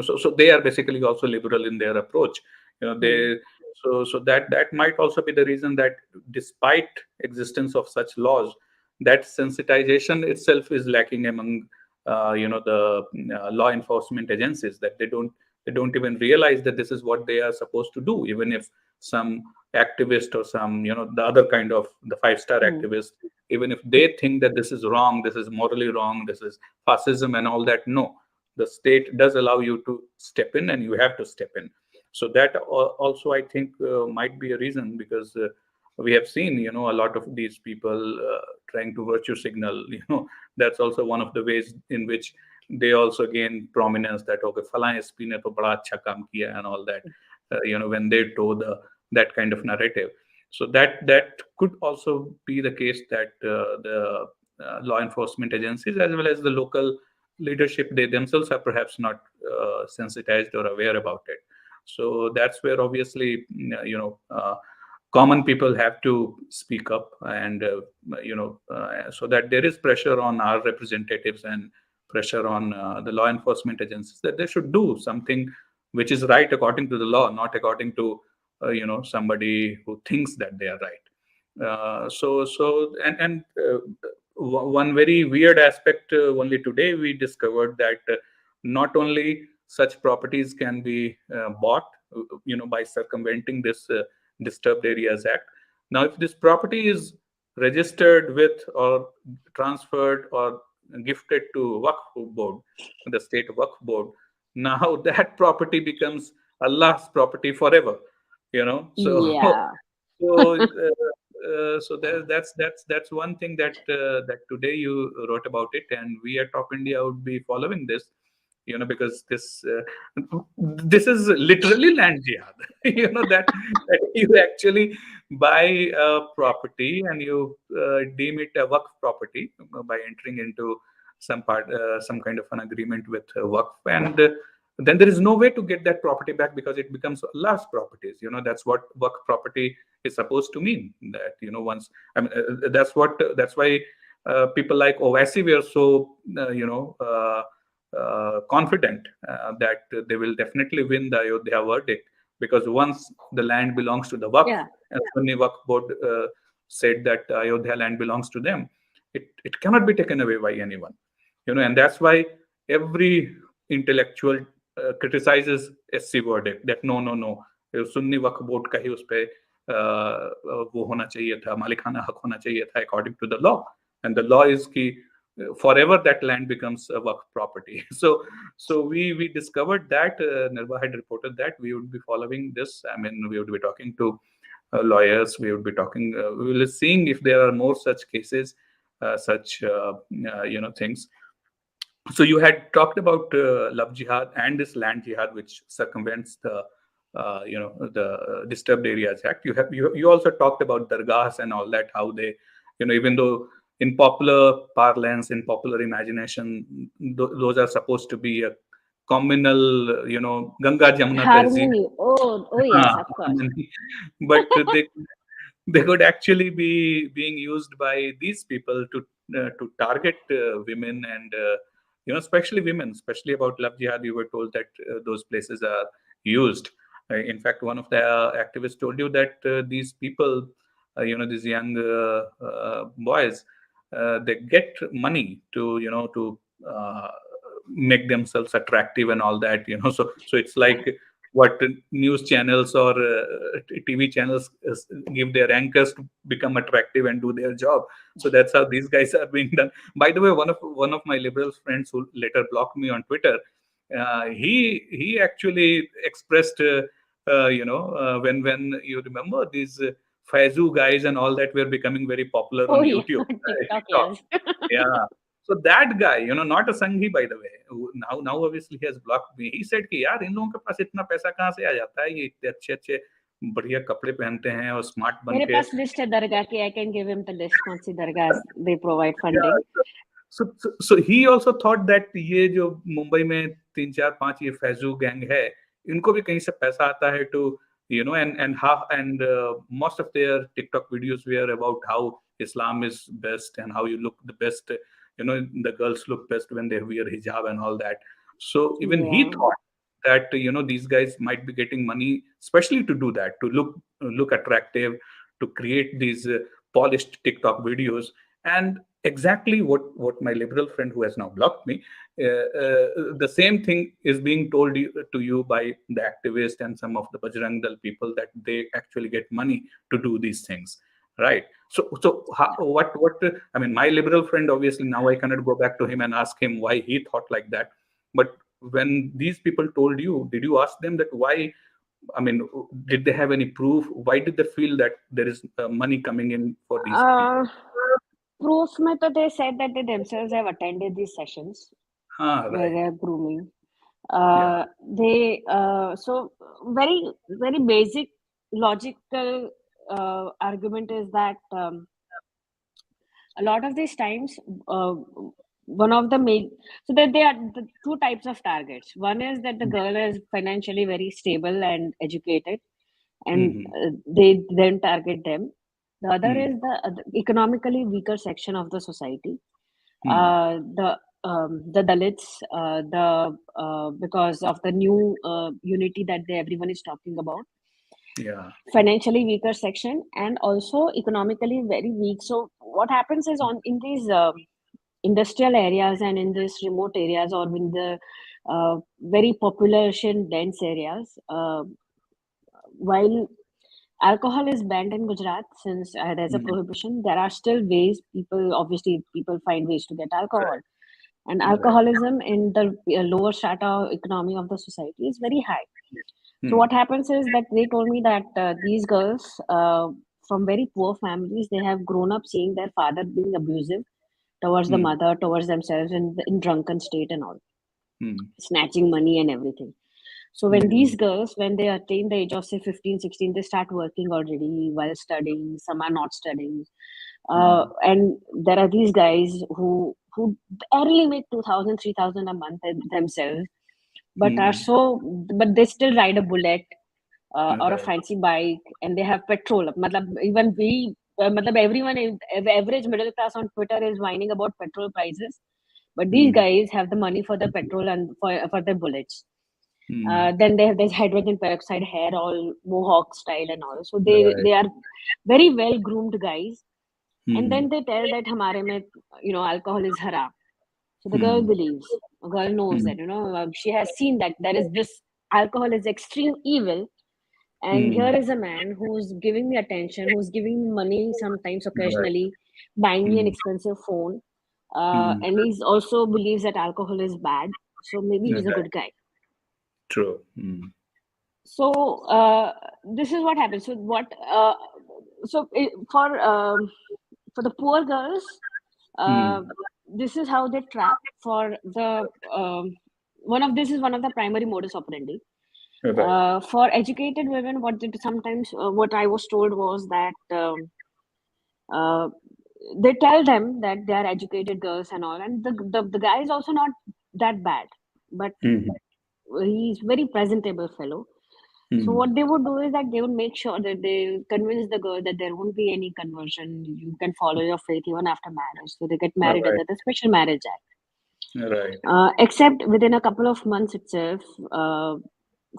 so they are basically also liberal in their approach. Hmm. They so that might also be the reason that despite existence of such laws, that sensitization itself is lacking among the law enforcement agencies, that they don't even realize that this is what they are supposed to do, even if some activist or some, the other kind of the five-star Hmm. activist, even if they think that this is wrong, this is morally wrong, this is fascism and all that. No, the state does allow you to step in, and you have to step in. So that also, I think, might be a reason, because we have seen, a lot of these people trying to virtue signal. That's also one of the ways in which they also gain prominence, that okay, Falan SP ne to bada acha kaam kiya and all that, when they tow that kind of narrative. So that could also be the case, that the law enforcement agencies as well as the local leadership, they themselves are perhaps not sensitized or aware about it. So that's where obviously, common people have to speak up, and so that there is pressure on our representatives and pressure on the law enforcement agencies, that they should do something which is right according to the law, not according to somebody who thinks that they are right. One very weird aspect, only today we discovered that not only such properties can be bought, by circumventing this Disturbed Areas Act. Now, if this property is registered with, or transferred, or gifted to Waqf Board, the state Waqf Board, now that property becomes Allah's property forever. So Yeah. that's one thing that today you wrote about it, and we at Top India would be following this, because this is literally land jihad. that you actually buy a property, and you deem it a Waqf property by entering into some kind of an agreement with Waqf, and then there is no way to get that property back, because it becomes Allah's properties. That's what Waqf property is supposed to mean. That, once, I mean, that's why people like Owaisi were so confident that they will definitely win the Ayodhya verdict, because once the land belongs to the Waqf, Yeah. and Sunni Waqf Board said that Ayodhya land belongs to them, it cannot be taken away by anyone. And that's why every intellectual criticizes SC verdict that no, Sunni Waqf board का ही उस पे वो होना चाहिए था, मालिकाना हक होना चाहिए था according to the law, and the law is कि forever that land becomes a waqf property. So we discovered that Nirwa had reported that we would be following this. I mean, we would be talking to lawyers. We would be talking. We will be seeing if there are more such cases, such things. So you had talked about love jihad and this land jihad, which circumvents the the Disturbed Areas Act. You also talked about dargahs and all that, how they, even though in popular parlance, in popular imagination, those are supposed to be a communal, Ganga Jamuna harmony. Oh yes, of course. but they could actually be being used by these people to target women and especially women, especially about love jihad. You were told that those places are used. In fact, one of the activists told you that these people, these young boys, they get money to make themselves attractive and all that. So it's like what news channels or TV channels give their anchors to become attractive and do their job. So that's how these guys are being done. By the way, one of my liberal friends who later blocked me on Twitter, he actually expressed, when you remember these Faizu guys and all that were becoming very popular on Yeah, YouTube. TikTok, TikTok. yes. Yeah. So that guy, not a Sanghi, by the way, who now obviously he has blocked me. He said कि यार इन लोगों के पास इतना पैसा कहाँ से आ जाता है, ये इतने अच्छे अच्छे बढ़िया कपड़े पहनते हैं और स्मार्ट बन मेरे के. पास लिस्ट है दरगाह की. I can give him the list. कौन सी दरगाह they provide funding. So he also thought that ये जो मुंबई में 3 4 5 ये फैजू गैंग है, इनको भी कहीं से पैसा आता है to and most of their TikTok videos were about how Islam is best and how you look the best. The girls look best when they wear hijab and all that. So even he thought that these guys might be getting money, especially to do that, to look attractive, to create these polished TikTok videos. And exactly what my liberal friend who has now blocked me, the same thing is being told to you by the activists and some of the Bajrang Dal people, that they actually get money to do these things, right? So what I mean, my liberal friend, obviously now I cannot go back to him and ask him why he thought like that. But when these people told you, did you ask them that why? I mean, did they have any proof? Why did they feel that there is money coming in for these people? Proof mein to they said that they themselves have attended these sessions where Right. they're grooming. Yeah. They so very very basic logical argument is that a lot of these times one of the main, so that there are the two types of targets. One is that the girl is financially very stable and educated, and they then target them. The other is the economically weaker section of the society, the Dalits, because of the new unity that everyone is talking about. Yeah. Financially weaker section and also economically very weak. So what happens is in these industrial areas and in these remote areas or in the very population dense areas, while alcohol is banned in Gujarat since there's a prohibition, there are still ways people find ways to get alcohol. And alcoholism in the lower strata economy of the society is very high. So what happens is that they told me that these girls from very poor families, they have grown up seeing their father being abusive towards the mother, towards themselves in drunken state and all, snatching money and everything. So when these girls, when they attain the age of say 15, 16, they start working already while studying. Some are not studying. And there are these guys who barely make 2,000, 3,000 a month themselves, but but they still ride a bullet or a fancy bike, and they have petrol. Even everyone, average middle class on Twitter is whining about petrol prices, but these guys have the money for the petrol and for their bullets. Then they have this hydrogen peroxide hair, all mohawk style and all. So they are very well groomed guys. And then they tell that hamare mein, alcohol is haram. So the girl believes, a girl knows that, she has seen that there is this alcohol is extreme evil. And here is a man who's giving me attention, who's giving me money sometimes, Right. occasionally, buying me an expensive phone. And he's also believes that alcohol is bad. So maybe he's a Right. good guy. True. So this is what happens. So what? For the poor girls, this is how they trap. For the one of the primary modus operandi. Right. For educated women, what I was told was that uh, they tell them that they are educated girls and all, and the guy is also not that bad, but he's very presentable fellow. So what they would do is that they would make sure that they convince the girl that there won't be any conversion. You can follow your faith even after marriage. So they get married Right. under the Special Marriage Act. Right. Except within a couple of months itself,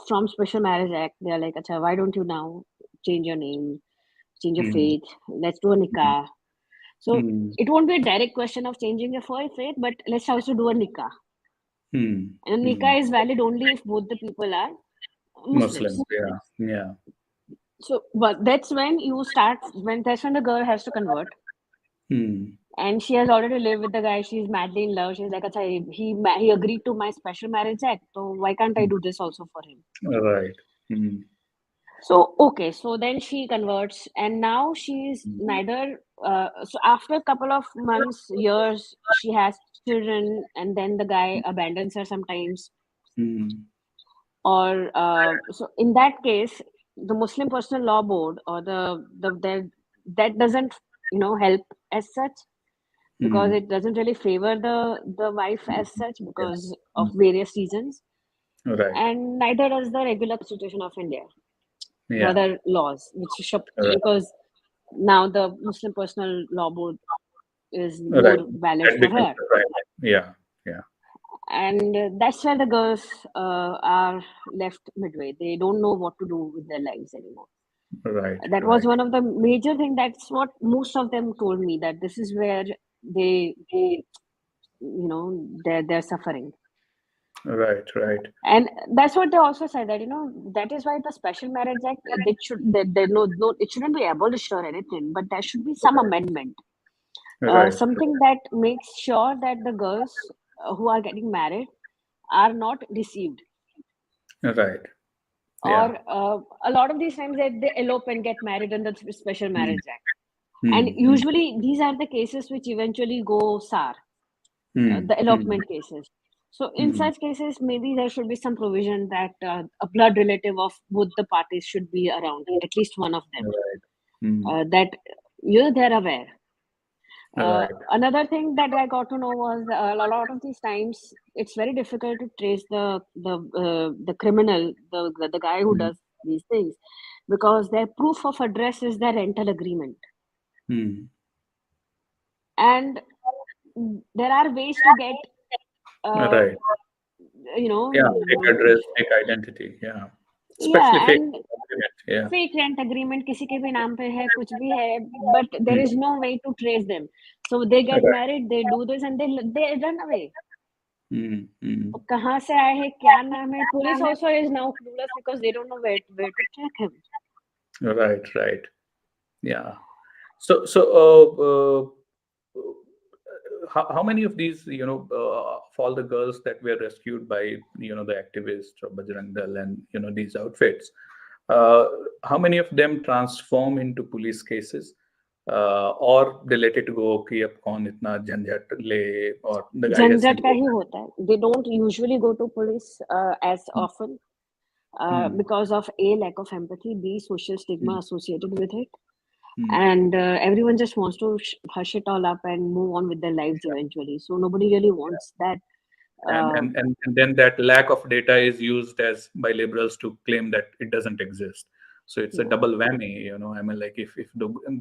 from Special Marriage Act, they are like, "Acha, why don't you now change your name, change your faith? Let's do a nikah." So it won't be a direct question of changing your faith, but let's also do a nikah. And nikah is valid only if both the people are Muslims. Muslims. Yeah. Yeah. So, but that's when that's when the girl has to convert. And she has already lived with the guy. She's madly in love. She's like, "Acha, he agreed to my Special Marriage Act. So why can't I do this also for him?" Right. So, okay. So then she converts, and now she's neither. So after a couple of months, years, she has children, and then the guy abandons her sometimes. Or so in that case, the Muslim Personal Law Board or that doesn't help as such, because it doesn't really favor the wife as such Yeah. because of various reasons, Right. and neither does the regular Constitution of India, the Yeah. other laws, Right. because now the Muslim Personal Law Board is Right. more valid That for becomes her. the right. Yeah. Yeah. And that's where the girls are left midway. They don't know what to do with their lives anymore. Right. That was Right. one of the major thing. That's what most of them told me, that this is where they they're suffering. Right. Right. And that's what they also said, that that is why the Special Marriage Act, it should there no it shouldn't be abolished or anything, but there should be some amendment, Right. something that makes sure that the girls who are getting married are not deceived. Right. Yeah. Or a lot of these times they elope and get married under the Special Mm. Marriage Act, and usually these are the cases which eventually go SAR, the elopement cases. So in such cases, maybe there should be some provision that a blood relative of both the parties should be around, at least one of them, Right. that they're aware. Right. Another thing that I got to know was a lot of these times it's very difficult to trace the criminal, the guy who does these things, because their proof of address is their rental agreement, and there are ways to get uh, Right. you Yeah. Fake know address, fake identity. Yeah. Especially yeah, fake and agreement. Yeah. Fake rent agreement किसी के भी नाम पे है, कुछ भी है, but there is no way to trace them. So they get Right. married, they do this, and they run away. Mm. कहाँ से आए हैं, क्या नाम है? Police also is now clueless because they don't know where to track him. Right. Right. Yeah. So how many of these, of all the girls that were rescued by, the activists of Bajrang Dal and, these outfits, how many of them transform into police cases, or they let it go कि अब कौन इतना झंझट ले, or the guy has झंझट का simply. ही होता है. They don't usually go to police as often because of A, lack of empathy, B, social stigma associated with it. And everyone just wants to hush it all up and move on with their lives eventually. So nobody really wants that. And then that lack of data is used as by liberals to claim that it doesn't exist. So it's a double whammy, I mean, like if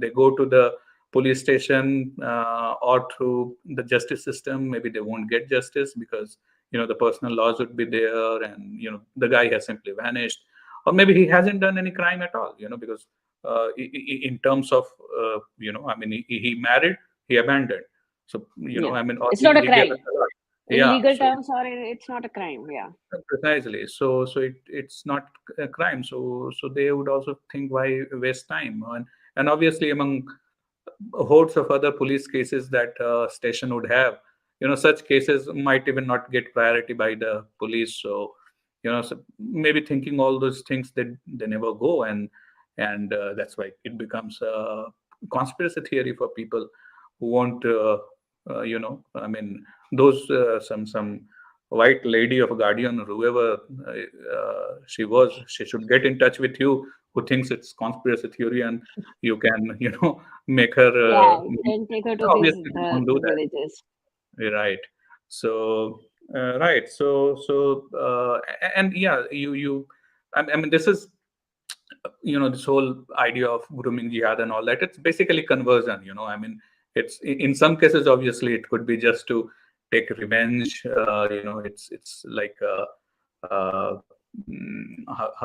they go to the police station or through the justice system, maybe they won't get justice because the personal laws would be there, and the guy has simply vanished, or maybe he hasn't done any crime at all, because in terms of I mean, he married, he abandoned, so I mean, or It's not a he gave us crime. a lot. In legal terms, or it's not a crime. Yeah. Precisely. So it's not a crime. So they would also think, why waste time? And obviously among hordes of other police cases that station would have, such cases might even not get priority by the police. So so maybe thinking all those things, they never go, and that's why it becomes a conspiracy theory for people who want I mean, those some white lady of a guardian or whoever she was, she should get in touch with you, who thinks it's conspiracy theory, and you can make her Yeah, you can take her to these obviously don't do the that. villages. Right. So right. And yeah, I mean, this is this whole idea of grooming jihad and all that. It's basically conversion. I mean, it's in some cases, obviously it could be just to take revenge. It's like how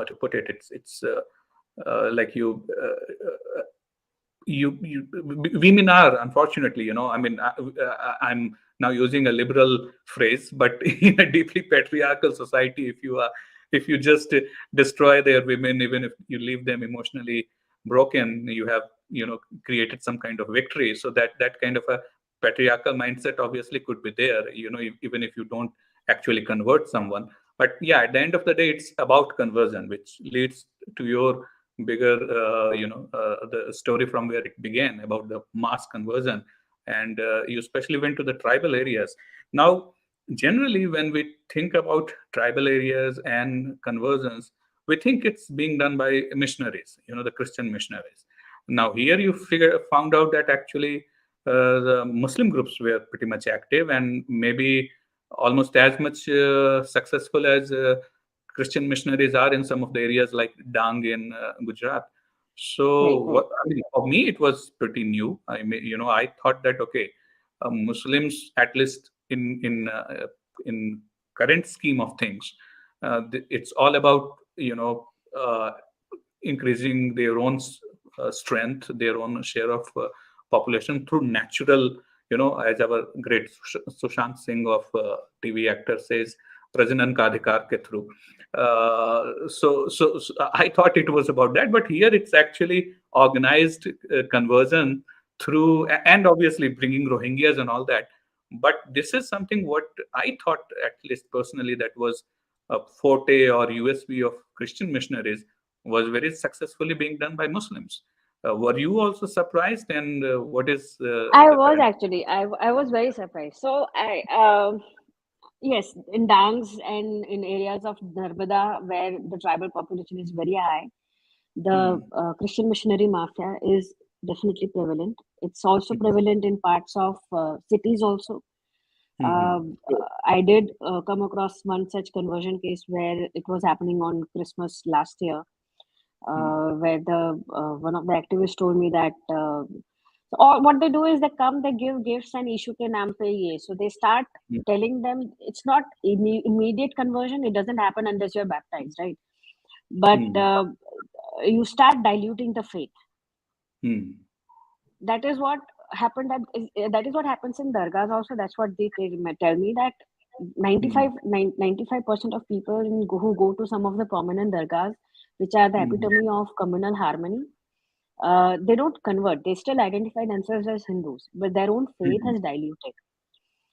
to put it. It's like you women are, unfortunately, I mean, I'm now using a liberal phrase, but in a deeply patriarchal society, if you just destroy their women, even if you leave them emotionally broken, you have created some kind of victory. So that kind of a patriarchal mindset obviously could be there, even if you don't actually convert someone. But yeah, at the end of the day, it's about conversion, which leads to your bigger the story from where it began about the mass conversion. And you especially went to the tribal areas. Now, generally, when we think about tribal areas and conversions, we think it's being done by missionaries, the Christian missionaries. Now here you found out that actually the Muslim groups were pretty much active, and maybe almost as much successful as Christian missionaries are in some of the areas like Dang in Gujarat. So, Right. I mean, for me, it was pretty new. I mean, I thought that, okay, Muslims, at least in current scheme of things, it's all about uh, increasing their own strength, their own share of population through natural, as our great Sushant Singh of TV actor says, Prajanan ka adhikar ke through. So I thought it was about that, but here it's actually organized conversion through, and obviously bringing Rohingyas and all that. But this is something what I thought, at least personally, that was a forte or USP of Christian missionaries, was very successfully being done by Muslims. Were you also surprised? And what is I the was current? actually, I was very surprised. So yes, in Dangs and in areas of Narmada where the tribal population is very high, the Hmm. Christian missionary mafia is definitely prevalent. It's also prevalent in parts of cities also. Hmm. I did come across one such conversion case where it was happening on Christmas last year, Hmm. where the one of the activists told me that so all, what they do is they come, they give gifts and issue ke naam pe ye. So they start Hmm. telling them it's not immediate conversion. It doesn't happen unless you're baptized, right? But Hmm. you start diluting the faith. Hmm. That is what happened. That is what happens in dargahs also. That's what they tell me that Hmm. 95% of people who go to some of the prominent dargahs, which are the Hmm. epitome of communal harmony, they don't convert. They still identify themselves as Hindus, but their own faith Hmm. has diluted.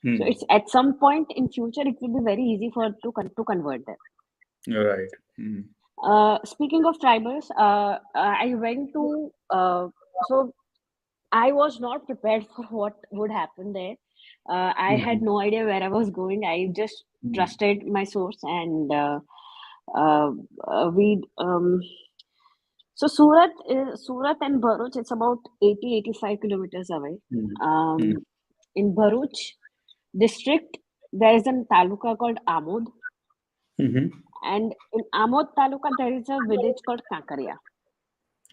So Hmm. it's at some point in future, it will be very easy for to convert them. You're right. Hmm. Speaking of tribals, I went to so I was not prepared for what would happen there. I had Hmm. no idea where I was going. I just Hmm. trusted my source, and uh, we. So Surat and Bharuch. It's about 80-85 kilometers away. Hmm. Hmm. Um, in Bharuch district, there is a taluka called Amod, Hmm. and in Amod taluka there is a village called Kankaria.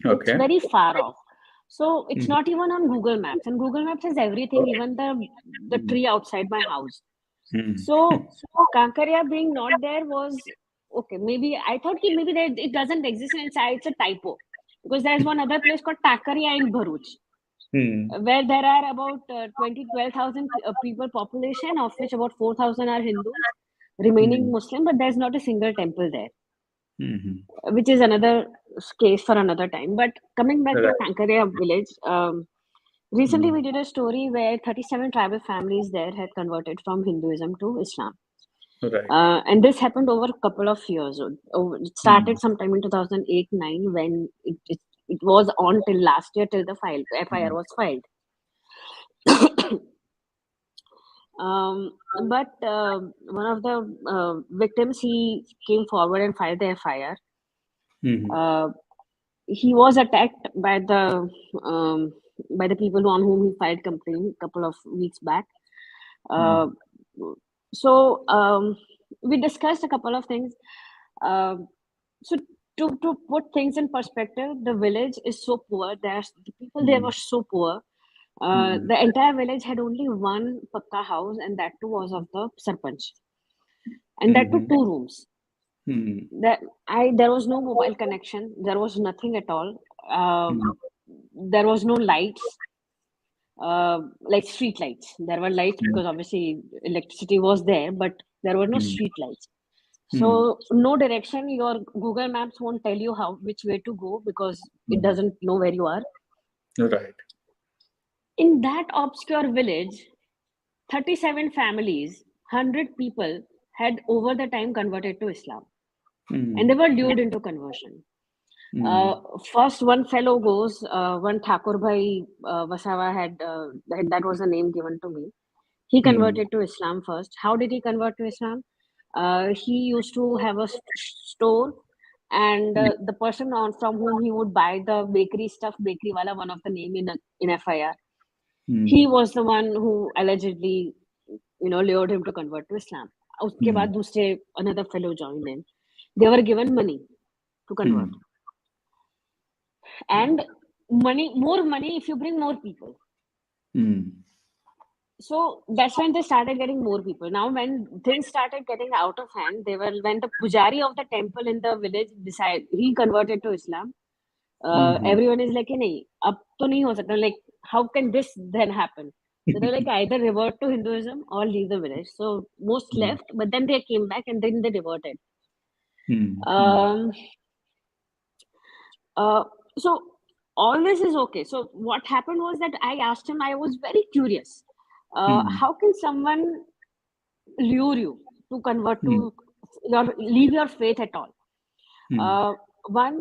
It's Okay. very far off. So it's Hmm. not even on Google Maps. And Google Maps has everything, even the Hmm. tree outside my house. Hmm. So Kankaria being not there was okay. Maybe I thought कि maybe it doesn't exist and it's a typo. Because there's one other place called Takaria in Bharuch. where there are about 12,000 people population, of which about 4,000 are Hindus, remaining Muslim, but there's not a single temple there, which is another case for another time. But coming back to Kankaria village, recently we did a story where 37 tribal families there had converted from Hinduism to Islam. Right. And this happened over a couple of years. It started sometime in 2008-9 when it was on till last year, till the FIR was filed. But one of the victims, he came forward and filed the FIR. He was attacked by the people on whom he filed complaint a couple of weeks back. So we discussed a couple of things. So to put things in perspective, the village is so poor. The people there were so poor. The entire village had only one pakka house, and that too was of the sarpanch, and that too 2 rooms. There was no mobile connection. There was nothing at all. There was no lights, like street lights. There were lights because obviously electricity was there, but there were no street lights. So no direction. Your Google Maps won't tell you which way to go because it doesn't know where you are. Right. In that obscure village, 37 families, 100 people had over the time converted to Islam. And they were lured into conversion. First, one fellow goes, one Thakur Bhai Vasawa had, that was the name given to me. He converted to Islam first. How did he convert to Islam? He used to have a store, and the person from whom he would buy the bakery stuff, bakery wala, one of the name in FIR, he was the one who allegedly, lured him to convert to Islam. Uske baad another fellow joined in. They were given money to convert. And more money if you bring more people. So that's when they started getting more people. Now, when things started getting out of hand, when the pujari of the temple in the village he converted to Islam. Everyone is like, nahi, ab to nahi ho sakta. Like, how can this then happen? So they're like, either revert to Hinduism or leave the village. So most left, but then they came back and then they reverted. So all this is okay. So what happened was that I asked him, I was very curious. How can someone lure you to convert to leave your faith at all?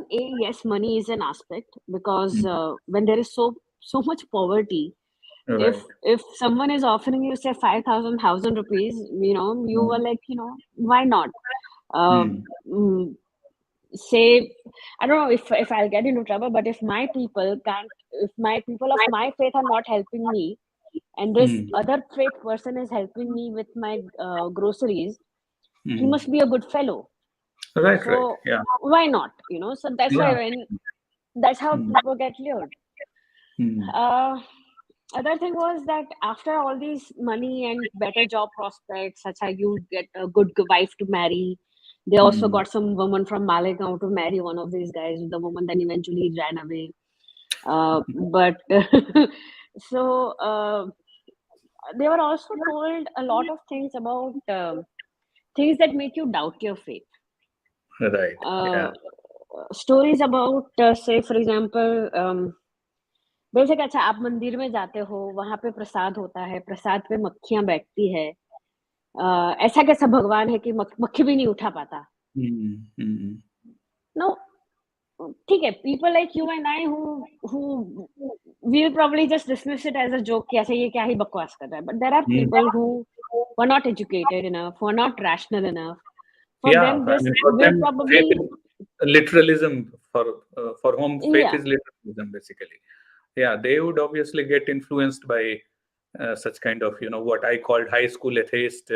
Yes, money is an aspect, because when there is so much poverty, if someone is offering you say 5,000 rupees, you were like, why not? Say, I don't know if I'll get into trouble, but if my people of my faith are not helping me, and this other faith person is helping me with my groceries, he must be a good fellow. Right. So why not? So that's why that's how people get lured. Other thing was that after all these money and better job prospects, such as you get a good wife to marry, they also got some woman from Malegaon to marry one of these guys. The woman then eventually ran away. But so they were also told a lot of things about things that make you doubt your faith. Right. Stories about, say, for example, basic अच्छा आप मंदिर में जाते हो, वहां पे प्रसाद होता है, प्रसाद पे मक्खियां बैठती है, ऐसा कैसा भगवान है कि मक्खी भी नहीं उठा पाता? No, ठीक है, people like you and I who we will probably just dismiss it as a joke कि ऐसा ये क्या ही बकवास कर रहा है, but there are people who were not educated enough, who are not rational enough. For them, this will probably literalism for whom faith is literalism, basically. Yeah, they would obviously get influenced by such kind of, what I called high school atheist,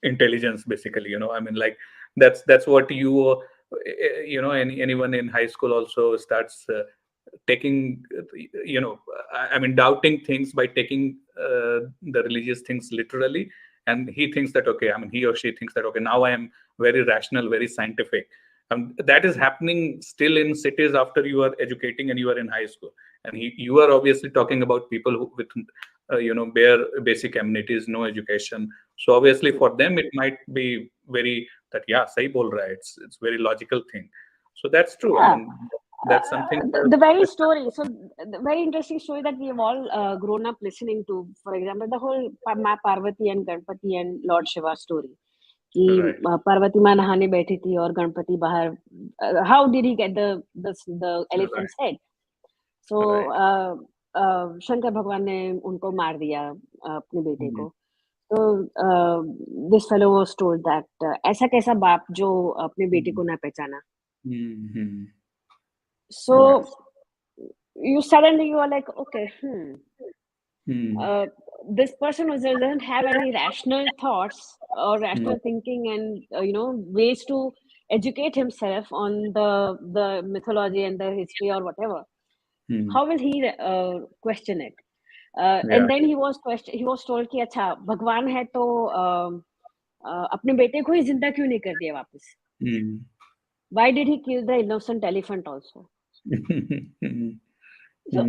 intelligence, basically. I mean, like that's what anyone in high school also starts taking, doubting things by taking the religious things literally. And he thinks that, okay, he or she thinks that, okay, now I am very rational, very scientific. That is happening still in cities after you are educating and you are in high school. And you are obviously talking about people who with bare basic amenities, no education. So obviously for them it might be very that sahi bol raha hai. It's very logical thing. So that's true. I Yeah. mean, that's something. The very story. So the very interesting story that we have all grown up listening to. For example, the whole Ma Parvati and Ganpati and Lord Shiva story. कि पार्वती माँ नहाने बैठी थी और गणपति बाहर. How did he get the elephant's head? So Shankar भगवान ने उनको मार दिया अपने बेटे को. So this fellow was told that ऐसा कैसा बाप जो अपने बेटे को ना पहचाना. So you are like, okay, this person doesn't have any rational thoughts or rational thinking and ways to educate himself on the mythology and the history or whatever. How will he question it? And then he was told कि अच्छा भगवान है तो अपने बेटे को ही जिंदा क्यों नहीं कर दिया वापस? Why did he kill the innocent elephant also? So,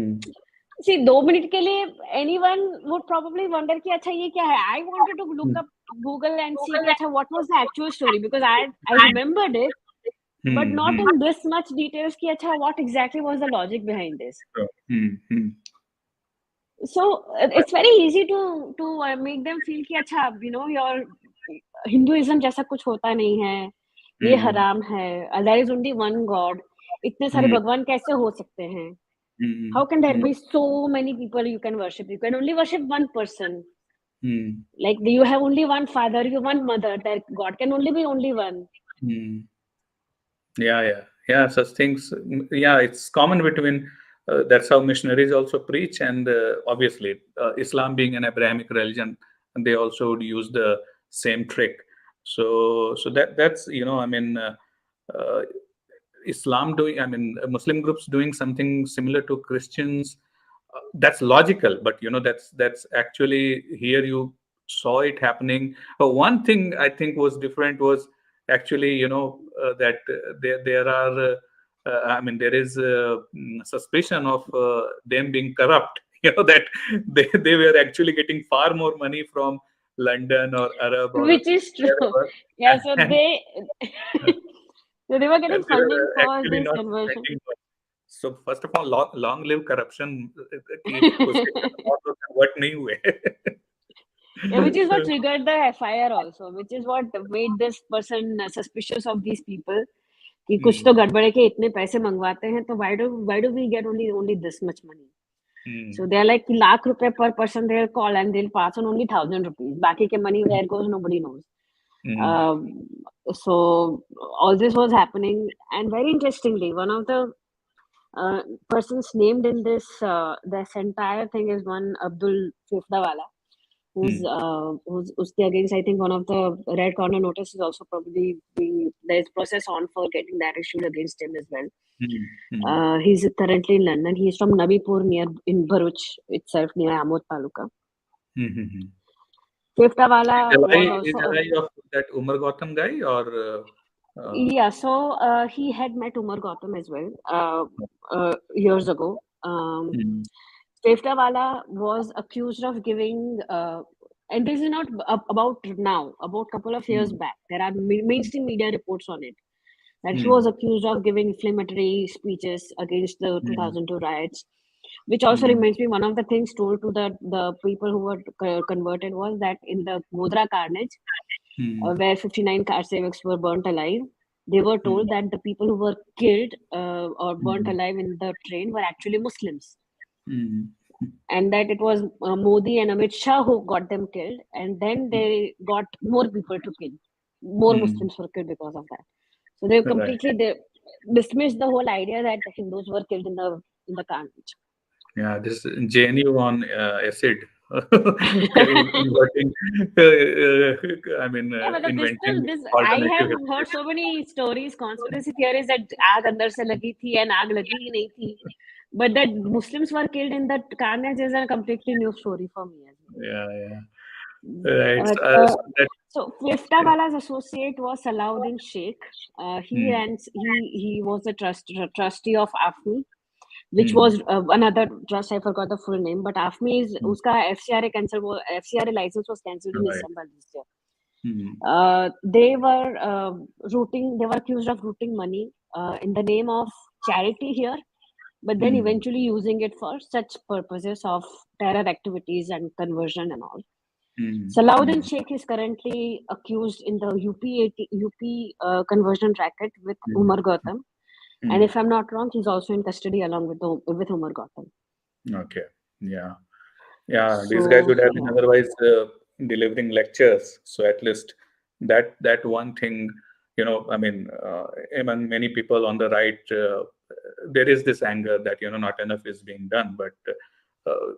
see, 2 minutes के लिए anyone would probably wonder कि अच्छा ये क्या है? I wanted to look up Google and see कि अच्छा what was the actual story, because I remembered it, but not in this much details कि अच्छा what exactly was the logic behind this. So it's very easy to make them feel कि अच्छा your Hinduism जैसा कुछ होता नहीं है, ये हराम है, there is only one God, इतने सारे भगवान कैसे हो सकते हैं? How can there be so many people you can worship? You can only worship one person. Like you have only one father, you have one mother. That God can only be only one. Yeah. Such things. Yeah, it's common between. That's how missionaries also preach, and obviously Islam being an Abrahamic religion, and they also would use the same trick. So that's Islam doing, Muslim groups doing something similar to Christians, that's logical, but that's actually here you saw it happening. One thing I think was different was actually that there are there is suspicion of them being corrupt. That they were actually getting far more money from London or Arab, or which is true. Wherever. Yeah, so so they were getting funding for this conversion. So first of all, long live corruption. What nahi hue. Yeah, which is what triggered the FIR also, which is what made this person suspicious of these people. कि कुछ तो गड़बड़ है कि इतने पैसे मंगवाते हैं, तो why do we get only this much money? So they're like lakh rupees per person they'll call and they'll pass on only 1,000 rupees. Baki ke money where it goes nobody knows. So all this was happening, and very interestingly, one of the persons named in this entire thing is one Abdul Fifdawala, who's uske against I think one of the red corner notices also probably there's process on for getting that issued against him as well. He's currently in London. He's from Nabipur in Bharuch itself, near Amod Taluka. Fifdawala was also of that Umar Gautam guy, or yeah, so he had met Umar Gautam as well years ago. Fifdawala was accused of giving, and this is not about now, about a couple of years back. There are mainstream media reports on it, that he was accused of giving inflammatory speeches against the 2002 riots, which also reminds me, one of the things told to the people who were converted was that in the Godhra carnage, where 59 car sevaks were burnt alive, they were told that the people who were killed or burnt alive in the train were actually Muslims. And that it was Modi and Amit Shah who got them killed, and then they got more people to kill. More Muslims were killed because of that. So they completely dismissed the whole idea that the Hindus were killed in the carnage. Yeah, this JNU on acid. Inventing. I have heard so many stories, conspiracy theories that आग अंदर से लगी थी and आग लगी ही नहीं थी. But that Muslims were killed in that carnage is a completely new story for me. Yeah. Right. So Fiftawala's associate was Salahuddin Sheikh. He was a trustee of AFMI, which was another trust. I forgot the full name, but AFMI is uska FCRA license was cancelled in Right. December this year. They were accused of rooting money in the name of charity here, but then eventually using it for such purposes of terror activities and conversion and all. Salahuddin Sheikh is currently accused in the UP conversion racket with Umar Gautam. And if I'm not wrong, he's also in custody along with Umar Gautam. Okay. Yeah. These guys would have been otherwise delivering lectures. So at least that one thing, among many people on the right, there is this anger that not enough is being done. But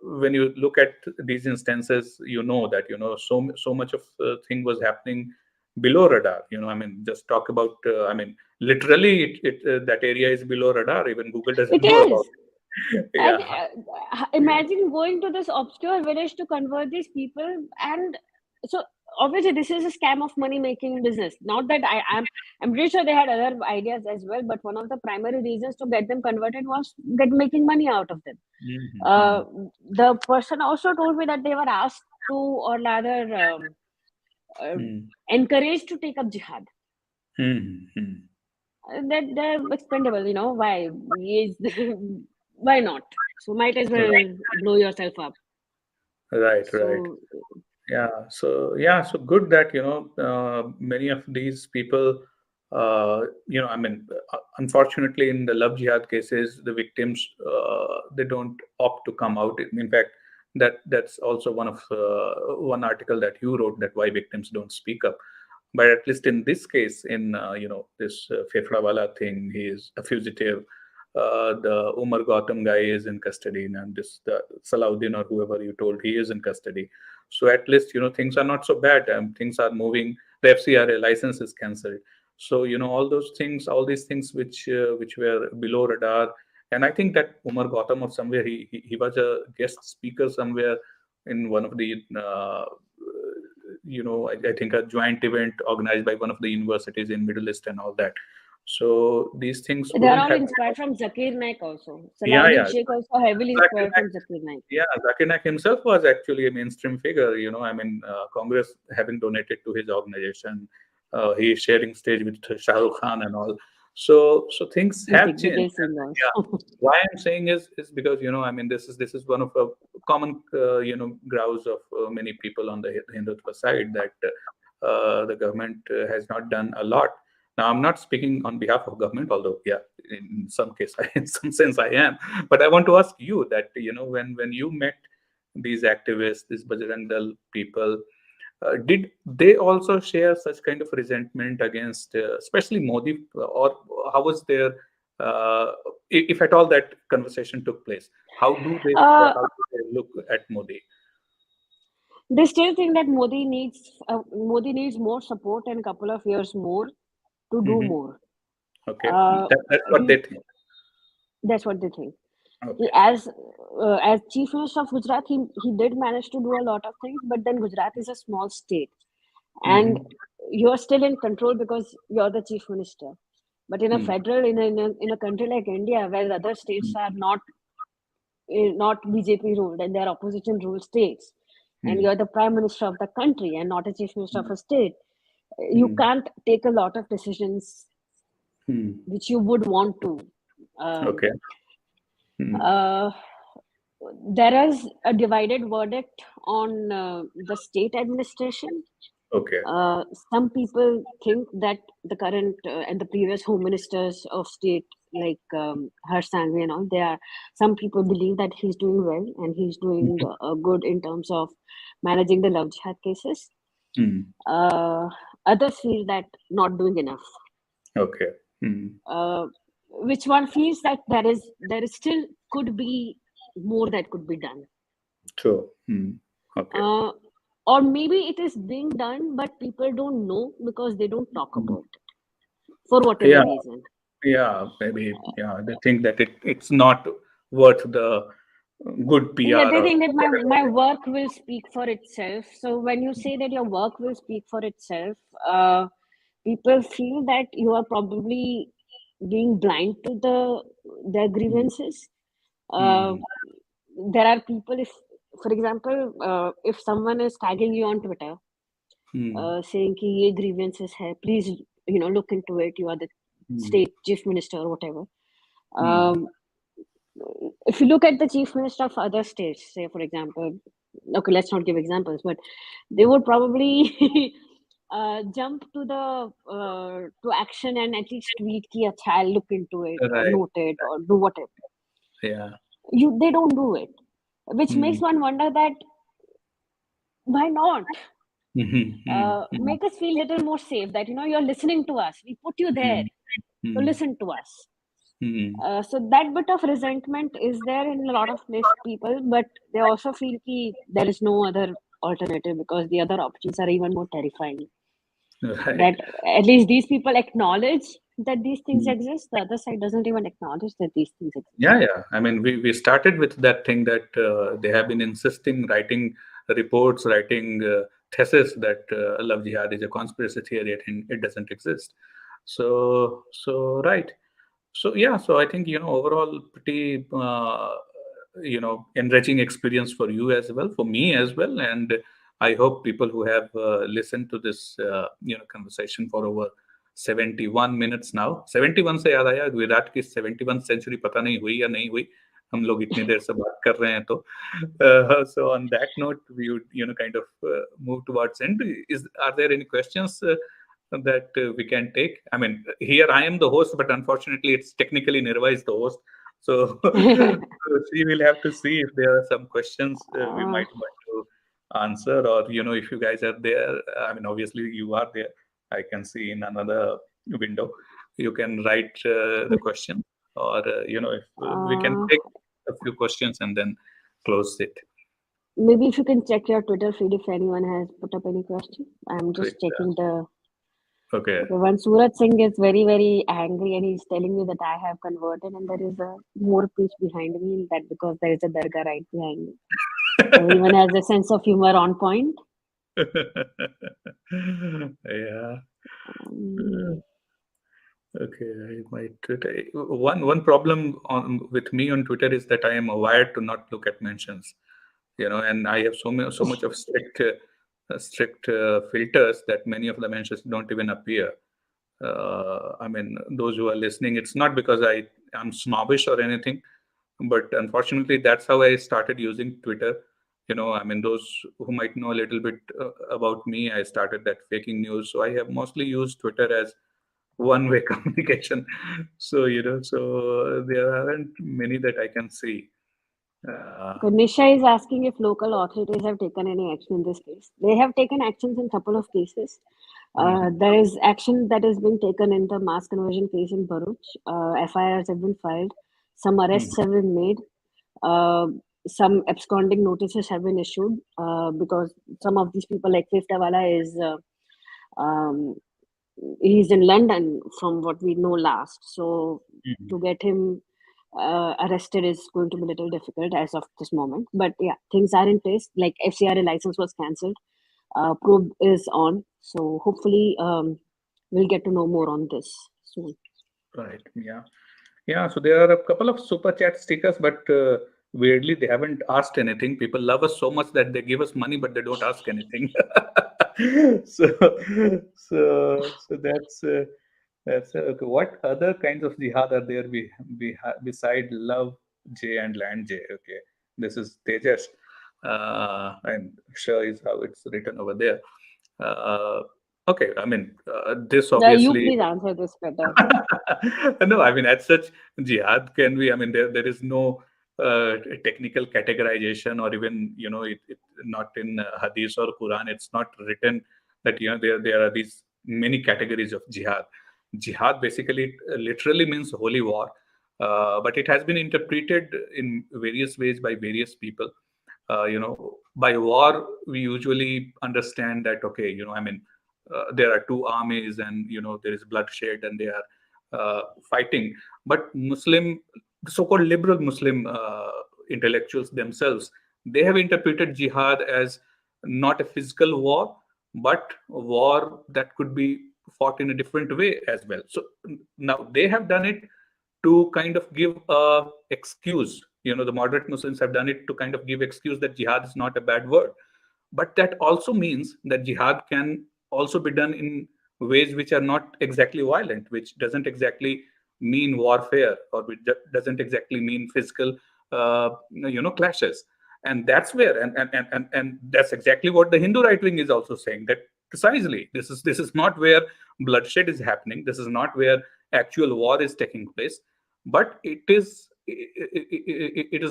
when you look at these instances, that so much of thing was happening below radar. Just talk about. Literally, that area is below radar. Even Google doesn't know about it. And imagine going to this obscure village to convert these people, and so obviously this is a scam of money making business. Not that I'm pretty sure they had other ideas as well, but one of the primary reasons to get them converted was making money out of them. The person also told me that they were asked to, or rather encouraged to take up jihad. That they're expendable, why? Why not? So might as well blow yourself up. Right. So good that many of these people, unfortunately in the love jihad cases, the victims they don't opt to come out. In fact, that's also one article that you wrote, that why victims don't speak up. But at least in this case, in this Fefrawala thing, he is a fugitive. The Umar Gautam guy is in custody, and the Salahuddin or whoever you told, he is in custody. So at least things are not so bad. Things are moving. The FCRA license is cancelled. So all these things which were below radar. And I think that Umar Gautam, or somewhere he was a guest speaker somewhere in one of the I think a joint event organized by one of the universities in Middle East and all that. So these things they are all inspired from Zakir Naik also. Salahuddin Sheikh also heavily inspired from Zakir Naik. Yeah, Zakir Naik himself was actually a mainstream figure. Congress having donated to his organization. He is sharing stage with Shah Rukh Khan and all. So things have changed. Why I'm saying is because this is one of a common grouse of many people on the Hindutva side, that the government has not done a lot. Now, I'm not speaking on behalf of government, although, in some sense I am. But I want to ask you that, when you met these activists, these Bajrang Dal people, did they also share such kind of resentment against, especially Modi, or how was their, if at all that conversation took place? How do they look at Modi? They still think that Modi needs more support and a couple of years more to do more. Okay, that's what they think. That's what they think. Okay. As Chief Minister of Gujarat, he did manage to do a lot of things, but then Gujarat is a small state, and you're still in control because you're the Chief Minister. But in a federal, in a country like India, where other states are not BJP ruled and they're opposition ruled states, and you're the Prime Minister of the country and not a Chief Minister of a state, you can't take a lot of decisions which you would want to. Okay. There is a divided verdict on the state administration. Okay. Some people think that the current and the previous home ministers of state, like Harsh Sanghvi and all, some people believe that he's doing well and he's doing good in terms of managing the love jihad cases. Others feel that not doing enough. Okay. Which one feels that there is still could be more that could be done. True. Okay. Or maybe it is being done, but people don't know because they don't talk about it for whatever reason. Yeah, maybe. Yeah, they think that it's not worth the good Yeah, PR they or think that my whatever. work will speak for itself. So when you say that your work will speak for itself, people feel that you are probably being blind to their Mm, grievances. Uh, mm, there are people, if, for example, if someone is tagging you on Twitter, mm, saying कि ये grievances है, please, look into it. You are the mm, state chief minister or whatever. mm. Um, if you look at the chief minister of other states, say for example, okay, let's not give examples, but they would probably jump to the to action and at least tweet ki acha, I'll look into it or Right. note it or do whatever. Yeah. They don't do it, which makes Mm, one wonder that why not. mhm, mm, mm, Make us feel a little more safe that you're listening to us. We put you there mm, to mm, listen to us. mm. So that bit of resentment is there in a lot of people, but they also feel that there is no other alternative because the other options are even more terrifying. Right. That at least these people acknowledge that these things Mm. exist. The other side doesn't even acknowledge that these things exist. Yeah, yeah. I mean, we started with that thing that they have been insisting, writing reports, writing thesis that love jihad is a conspiracy theory and it doesn't exist. So right. So yeah, so I think overall pretty enriching experience for you as well, for me as well, and I hope people who have listened to this conversation for over 71 minutes now. 71 से याद आया विराट की 71 century पता नहीं हुई या नहीं हुई हम लोग इतनी देर से बात कर रहे हैं तो so on that note we would kind of move towards end. Are there any questions that we can take? I mean, here I am the host, but unfortunately, it's technically Nirva is the host. So, so she will have to see if there are some questions we uh, might want to answer, or if you guys are there. I mean, obviously you are there. I can see in another window. You can write the question, or if we can uh, take a few questions and then close it. maybe if you can check your Twitter feed if anyone has put up any question. I'm just Twitter. checking the. Okay. Okay, one Surat Singh is very, very angry and he's telling me that I have converted and there is a more pitch behind me that because there is a dargah right behind me. Everyone has a sense of humor on point. Yeah. Um, Okay, I might Twitter. One problem with me on Twitter is that I am wired to not look at mentions, and I have so much of strict filters that many of the mentions don't even appear. I mean, those who are listening, it's not because I'm snobbish or anything, but unfortunately, that's how I started using Twitter. I mean, those who might know a little bit about me, I started that faking news. So I have mostly used Twitter as one-way communication. So so there aren't many that I can see. Uh, okay, Nisha is asking if local authorities have taken any action in this case. They have taken actions in a couple of cases. mhm, There is action that is being taken in the mass conversion case in Bharuch. FIRs have been filed. Some mhm, arrests have been made. Uh, some absconding notices have been issued because some of these people, like Fifth Hawala, is um, he's in London from what we know last. So mhm. to get him arrested is going to be a little difficult as of this moment. But yeah, things are in place. Like FCRA license was cancelled. Probe is on. So hopefully we'll get to know more on this soon. Right. Yeah. Yeah. So there are a couple of super chat stickers, but weirdly they haven't asked anything. People love us so much that they give us money, but they don't ask anything. so so that's okay. What other kinds of jihad are there beside love J and land J? Okay, this is Tejas. I'm sure is how it's written over there. Uh, okay, I mean this You obviously. please answer this better. No, I mean, as such, jihad can be. I mean, there is no technical categorization, or even it not in hadith or Quran. It's not written that there are these many categories of jihad. Jihad basically literally means holy war, but it has been interpreted in various ways by various people. By war we usually understand that, okay, I mean, there are two armies and there is bloodshed and they are fighting. But Muslim, the so-called liberal Muslim, intellectuals themselves, they have interpreted jihad as not a physical war, but a war that could be fought in a different way as well. So now they have done it to kind of give a excuse. The moderate Muslims have done it to kind of give excuse that jihad is not a bad word. But that also means that jihad can also be done in ways which are not exactly violent, which doesn't exactly mean warfare, or which doesn't exactly mean physical, clashes. And that's where, and that's exactly what the Hindu right wing is also saying. That precisely, this is not where bloodshed is happening. This is not where actual war is taking place, but it is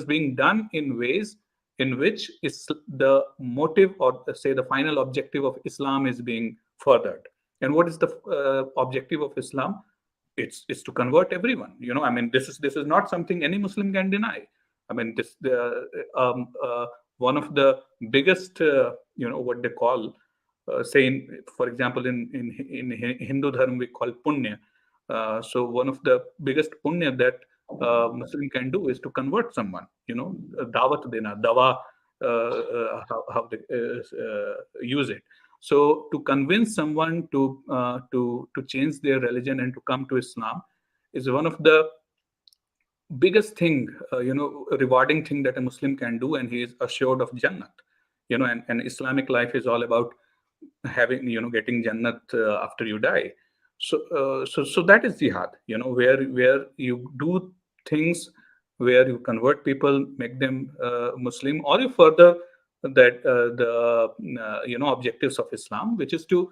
being done in ways in which is the motive, or say the final objective of Islam is being furthered. And what is the objective of Islam? It's to convert everyone. I mean, this is not something any Muslim can deny. I mean, this one of the biggest, what they call, for example, in Hindu Dharma we call punya. So one of the biggest punya that Muslim can do is to convert someone. Dawat dena, dawa, how they use it. So to convince someone to change their religion and to come to Islam is one of the biggest thing, rewarding thing that a Muslim can do, and he is assured of Jannat. And Islamic life is all about having, getting Jannat after you die. So that is jihad, where you do things where you convert people, make them Muslim, or you further that the objectives of Islam, which is to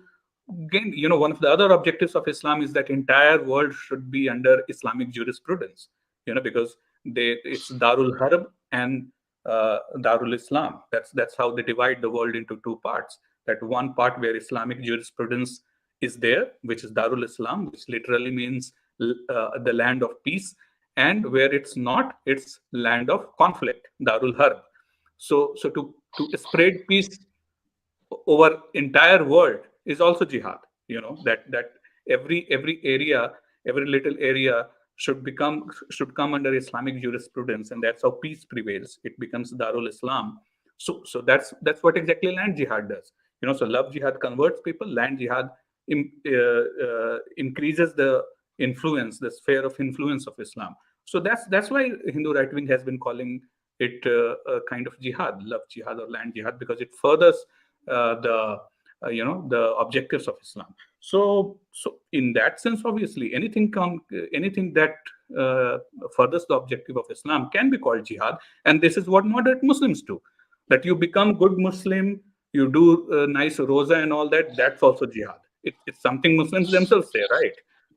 gain, one of the other objectives of Islam is that entire world should be under Islamic jurisprudence, because it's Darul Harb and Darul Islam. That's how they divide the world into two parts. That one part where Islamic jurisprudence is there, which is Darul Islam, which literally means the land of peace, and where it's not, it's land of conflict, Darul Harb. So to spread peace over entire world is also jihad. That every area, every little area should come under Islamic jurisprudence, and that's how peace prevails. It becomes Darul Islam. So that's what exactly land jihad does. So love jihad converts people. Land jihad increases the influence, the sphere of influence of Islam. So that's why Hindu right wing has been calling it a kind of jihad, love jihad or land jihad, because it furthers the objectives of Islam. So in that sense, obviously, anything that furthers the objective of Islam can be called jihad, and this is what moderate Muslims do. That you become good Muslim, you do nice roza and all that. That's also jihad. It's something Muslims themselves say, right?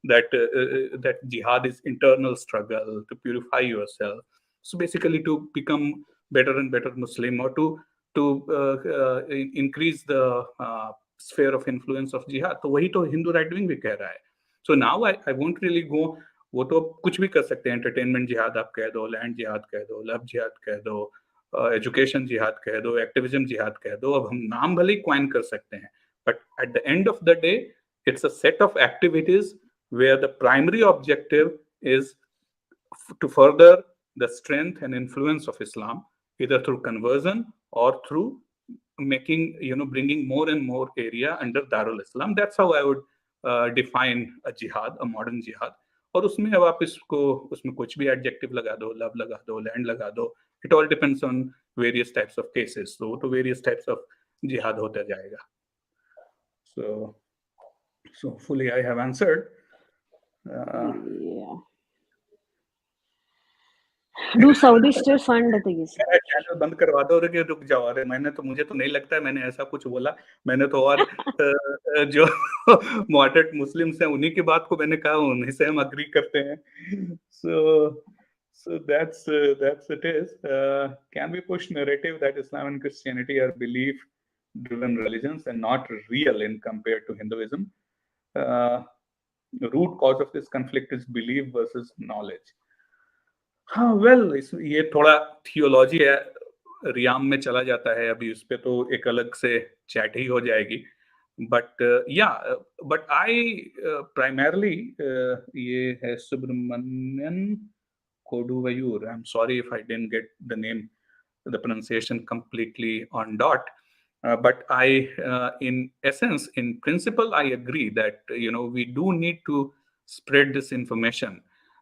That jihad is internal struggle to purify yourself. So basically, to become better and better Muslim, or to increase the sphere of influence of jihad. तो वही तो Hindu right wing भी कह रहा है. So now I won't really go. वो तो कुछ भी कर सकते हैं. एंटरटेनमेंट जिहाद आप कह दो, लैंड जिहाद कह दो, लव जिहाद कह दो, एजुकेशन जिहाद कह दो, एक्टिविज्म जिहाद कह दो. अब हम नाम भले ही क्वाइन कर सकते हैं, but at the end of the day, it's a set of activities where the primary objective is to further the strength and influence of Islam, either through conversion or through bringing more and more area under Darul Islam. That's how I would define a jihad, a modern jihad. और उसमें अब आप उसमें कुछ भी adjective लगा दो, love लगा दो, land लगा दो. It all depends on various types of cases. So to various types of jihad होता जाएगा. So hopefully I have answered. Yeah. Do Saudi still fund these? Channel बंद करवा दो कि रुक जाओ. अरे मुझे तो नहीं लगता है मैंने ऐसा कुछ बोला. मैंने तो और जो मॉडरेट मुस्लिम्स हैं उन्हीं की बात को मैंने कहा, उन्हीं से हम अग्री करते हैं. So that's it is. Can we push narrative that Islam and Christianity are belief-driven religions and not real in compared to Hinduism? The root cause of this conflict is belief versus knowledge. हाँ, well ये थोड़ा theology है, realm में चला जाता है. अभी उस पे तो एक अलग से चैट ही हो जाएगी. बट आई प्राइमरली ये है Subramanian Koduvayur. I'm sorry if I didn't get the pronunciation completely on dot. But in essence, in principle, I agree that we do need to spread this information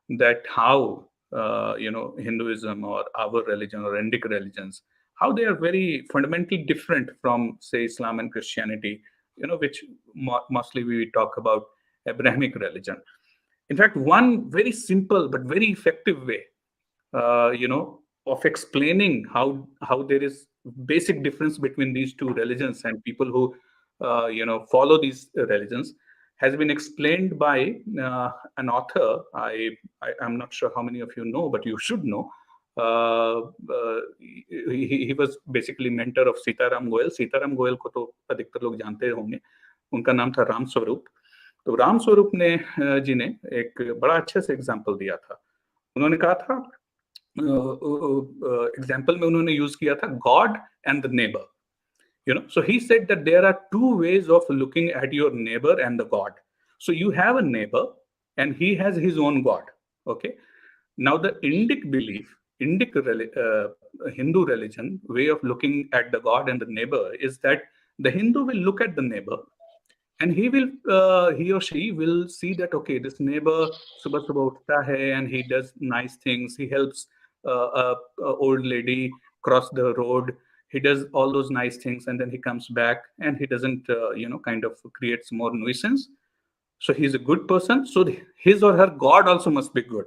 that how Hinduism or our religion or Indic religions, how they are very fundamentally different from, say, Islam and Christianity, which mostly we talk about Abrahamic religion. In fact, one very simple but very effective way of explaining how there is basic difference between these two religions and people who follow these religions has been explained by an author. I'm not sure how many of you know, but you should know. He was basically mentor of Sitaram Goyal. Sitaram Goyal को तो अधिकतर लोग जानते होंगे. उनका नाम था राम स्वरूप. तो राम स्वरूप ने जी ने एक बड़ा अच्छे से एग्जाम्पल दिया था. उन्होंने कहा था, एग्जाम्पल में उन्होंने यूज किया था God and the neighbour. So he said that there are two ways of looking at your neighbor and the God. So you have a neighbor and he has his own God. Okay. Now the Indic belief, Hindu religion way of looking at the God and the neighbor is that the Hindu will look at the neighbor and he or she will see that, okay, this neighbor subah subah uthta hai and he does nice things. He helps a old lady cross the road. He does all those nice things and then he comes back and he doesn't, kind of creates more nuisance. So he's a good person. So his or her God also must be good.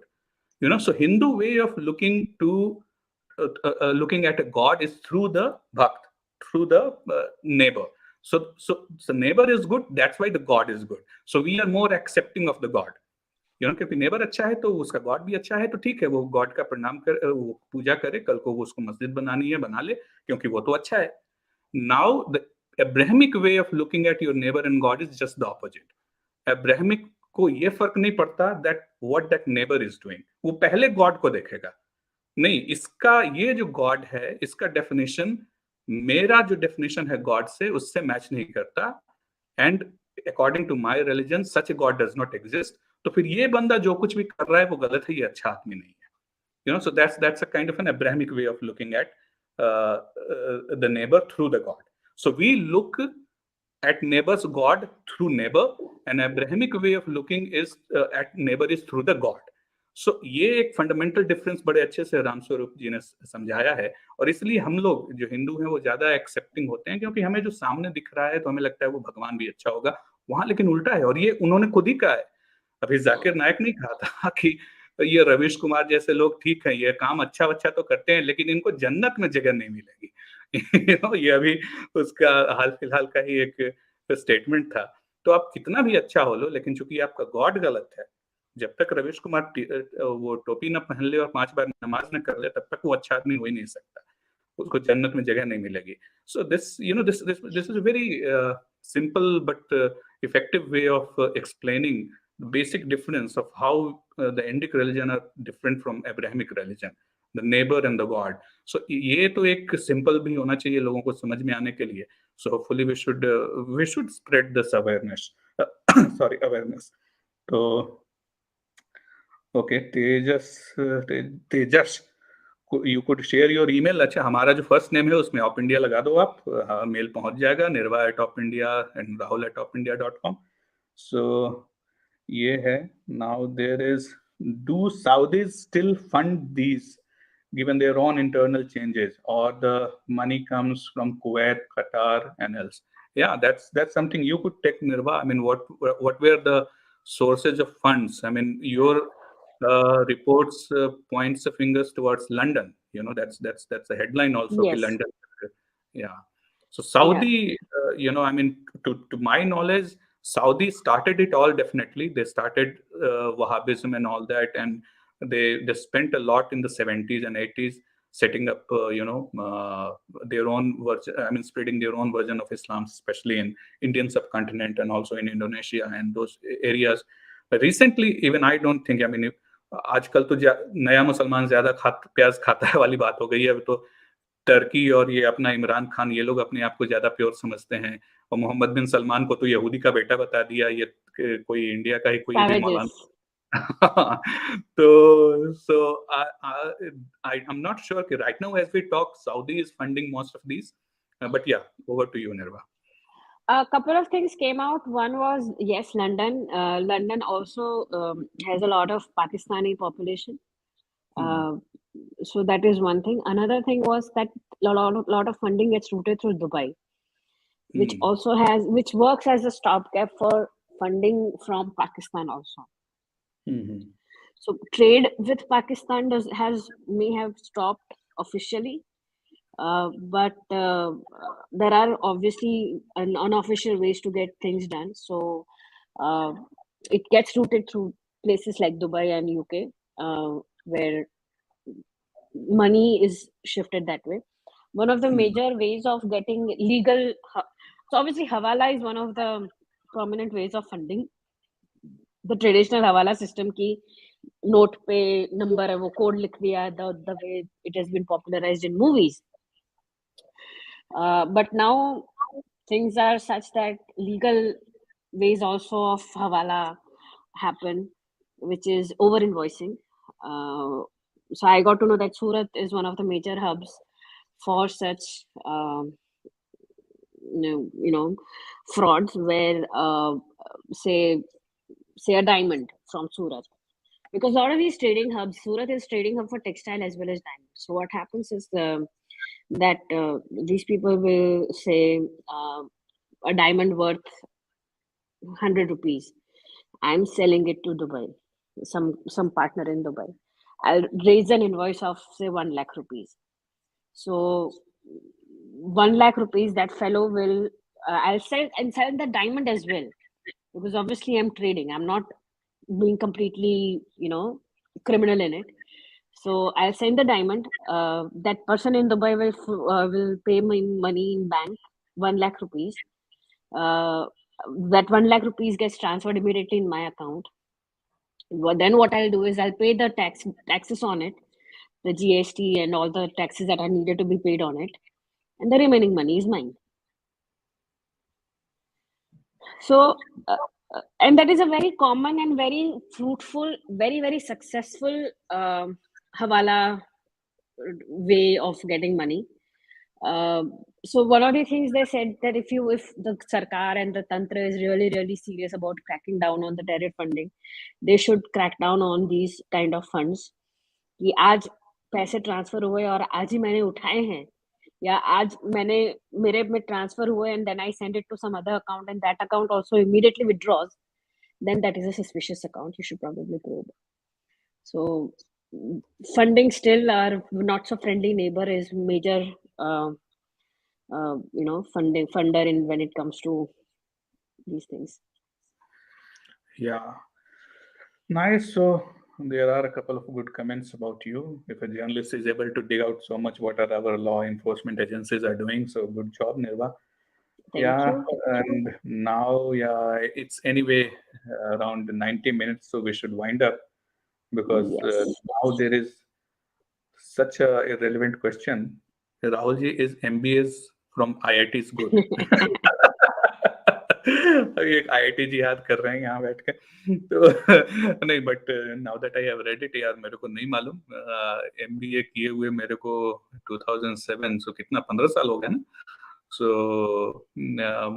So Hindu way of looking at a God is through the bhakt, through the neighbor. So neighbor is good. That's why the God is good. So we are more accepting of the God. क्योंकि neighbour अच्छा है तो उसका God भी अच्छा है, तो ठीक है, वो गॉड का प्रणाम कर, वो पूजा करे, कल को वो उसको मस्जिद बनानी है बना ले, क्योंकि वो तो अच्छा है. Now the Abrahamic way of looking at your neighbour and God is just the opposite. Abrahamic को ये फर्क नहीं पड़ता that what that neighbour is doing. वो पहले गॉड को देखेगा. नहीं, इसका ये जो गॉड है, इसका डेफिनेशन मेरा जो डेफिनेशन है गॉड से, उससे मैच नहीं करता. And according to my religion such a god does not exist. तो फिर ये बंदा जो कुछ भी कर रहा है वो गलत है, ये अच्छा आदमी नहीं है. So that's a kind of an Abrahamic way of looking at the neighbor through the God. So we look at neighbor's God through neighbor, and Abrahamic way of looking is at neighbor is through the God. So ये एक fundamental difference बड़े अच्छे से राम स्वरूप जी ने समझाया है, और इसलिए हम लोग जो हिंदू हैं वो ज्यादा एक्सेप्टिंग होते हैं, क्योंकि हमें जो सामने दिख रहा है तो हमें लगता है वो भगवान भी अच्छा होगा. वहां लेकिन उल्टा है, और ये उन्होंने खुद ही कहा है. अभी जाकिर नायक नहीं कहा था कि ये रवीश कुमार जैसे लोग ठीक है, ये काम अच्छा तो करते हैं, लेकिन इनको जन्नत में जगह नहीं मिलेगी. ये अभी उसका हाल फिलहाल का ही एक स्टेटमेंट था. तो आप कितना भी अच्छा हो लो, लेकिन चूंकि आपका गॉड गलत है, जब तक रवीश कुमार वो टोपी न पहन ले और 5 बार नमाज न कर ले, तब तक वो अच्छा आदमी हो ही नहीं सकता. उसको जन्नत में जगह नहीं मिलेगी. So this is a very simple but effective way of explaining the basic difference of how the Indic religion are different from Abrahamic religion, the neighbor and the God. So ये तो एक simple भी होना चाहिए लोगों को समझ में आने के लिए. So hopefully we should spread this awareness. Awareness. तो okay, Tejas, you could share your email. अच्छा, हमारा जो फर्स्ट नेम है उसमें OpIndia लगा दो आप, मेल पहुंच जाएगा, nirwa@opindia and rahul@opindia.com. So ये है. Now there is, do Saudis still fund these given their own internal changes, or the money comes from Kuwait, Qatar and else? Yeah, that's something you could take, Nirva. I mean, what were the sources of funds? I mean, your reports points the fingers towards London. That's a headline also. Yes. London. Yeah. So Saudi, I mean, to my knowledge, Saudi started it all. Definitely, they started Wahhabism and all that, and they spent a lot in the 70s and 80s setting up, their own version. I mean, spreading their own version of Islam, especially in Indian subcontinent and also in Indonesia and those areas. Recently, even I don't think. I mean, आजकल तो नया मुसलमान ज्यादा प्याज खाता है वाली बात हो गई है. तो टर्की और ये अपना इमरान खान, ये लोग अपने आप को ज्यादा प्योर समझते हैं, और मोहम्मद बिन सलमान को तो यहूदी का बेटा बता दिया. ये कोई इंडिया का ही कोई भी मौलाना. I'm not sure. Right now, as we talk, Saudi is funding most of these. But yeah, over to you, Nirva. A couple of things came out. One was, yes, London. London also has a lot of Pakistani population. Uh, so that is one thing. Another thing was that lot of funding gets routed through Dubai, which also which works as a stopgap for funding from Pakistan also. So trade with Pakistan may have stopped officially, but there are obviously unofficial ways to get things done. So it gets routed through places like Dubai and UK, where money is shifted that way. One of the major ways of getting legal, so obviously Hawala is one of the prominent ways of funding. The traditional Hawala system की note पे number है वो code लिख दिया, the way it has been popularized in movies. But now things are such that legal ways also of Hawala happen, which is over invoicing. So I got to know that Surat is one of the major hubs for such frauds, where say a diamond from Surat, because a lot of these trading hubs, Surat is trading hub for textile as well as diamonds. So what happens is that these people will say a diamond worth 100 rupees. I'm selling it to Dubai, some partner in Dubai. I'll raise an invoice of say 1 lakh rupees. So 1 lakh rupees, that fellow will I'll sell the diamond as well, because obviously I'm trading. I'm not being completely criminal in it. So I'll send the diamond. That person in Dubai will pay my money in bank, 1 lakh rupees. That 1 lakh rupees gets transferred immediately in my account. Then what I'll do is I'll pay the taxes on it, the GST and all the taxes that are needed to be paid on it, and the remaining money is mine. So, and that is a very common and very fruitful, very, very successful Hawala way of getting money. So one of the things they said, that if the Sarkar and the Tantra is really, really serious about cracking down on the terror funding, they should crack down on these kind of funds. कि आज पैसे transfer हुए और आज ही मैंने उठाए हैं, या आज मेरे में ट्रांसफर हुए and then I send it to some other account and that account also immediately withdraws, then that is a suspicious account. You should probably probe. So funding still our not so friendly neighbor is major funder in when it comes to these things. Yeah, nice. So there are a couple of good comments about you. If a journalist is able to dig out so much what are our law enforcement agencies are doing, so good job, Nirva. Thank you. And now, it's anyway around 90 minutes, so we should wind up, because Yes. now there is such a irrelevant question. Rahulji, is MBAs from IITs good? एक IIT jihad कर रहे हैं यहाँ बैठ के, तो नहीं, but now that I have read it, यार मेरे को नहीं मालूम. MBA किए हुए मेरे को 2007, सो कितना 15 साल हो गया ना. So,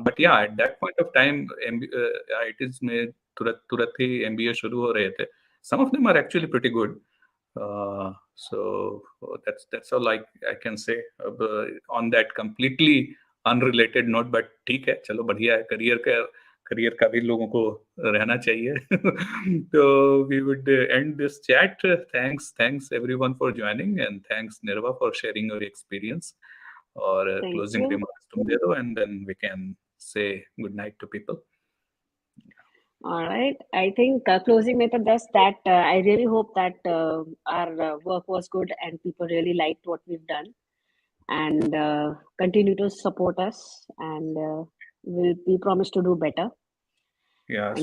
but yeah, at that point of time, IITs में तुरंत ही MBA शुरू हो रहे थे. Some of them are actually pretty good. So that's all I can say on that completely unrelated note. But ठीक है, चलो बढ़िया है, करियर का भी लोगों को रहना चाहिए. So we would end this chat. Thanks everyone for joining, and thanks Nirva for sharing your experience. Or closing remarks तुम दे दो, and then we can say good night to people. All right. I think closing method does that. I really hope that our work was good and people really liked what we've done, and continue to support us, and we promise to do better. Yeah,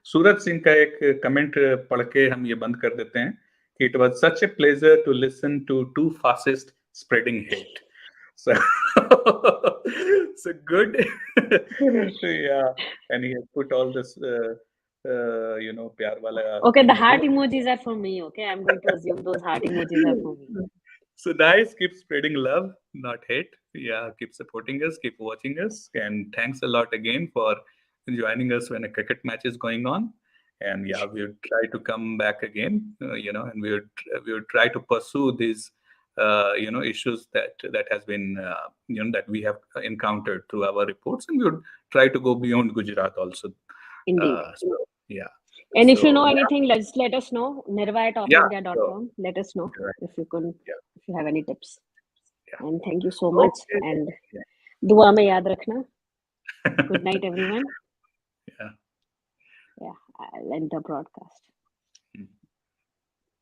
Suraj Singh का एक comment पढ़ के हम ये बंद कर देते हैं कि it was such a pleasure to listen to two fascists spreading hate. So, so good. Yeah, and he has put all this प्यार वाला Okay, the emoji. heart emojis are for me. Okay, I'm going to assume those heart emojis are for me. So guys, keep spreading love, not hate. Yeah, keep supporting us, keep watching us, and thanks a lot again for joining us when a cricket match is going on. And yeah, we would try to come back again, and we would try to pursue these, issues that has been, that we have encountered through our reports, and we would try to go beyond Gujarat also. Indeed. So yeah. And if you So know anything, let us know. Nirwa at yeah, opindia.com. Let us know right, if you can, yeah, if you have any tips. yeah. And thank you so much. Okay. And Yeah. dua mein yaad rakhna. Good night, everyone. Yeah. Yeah, I'll end the broadcast.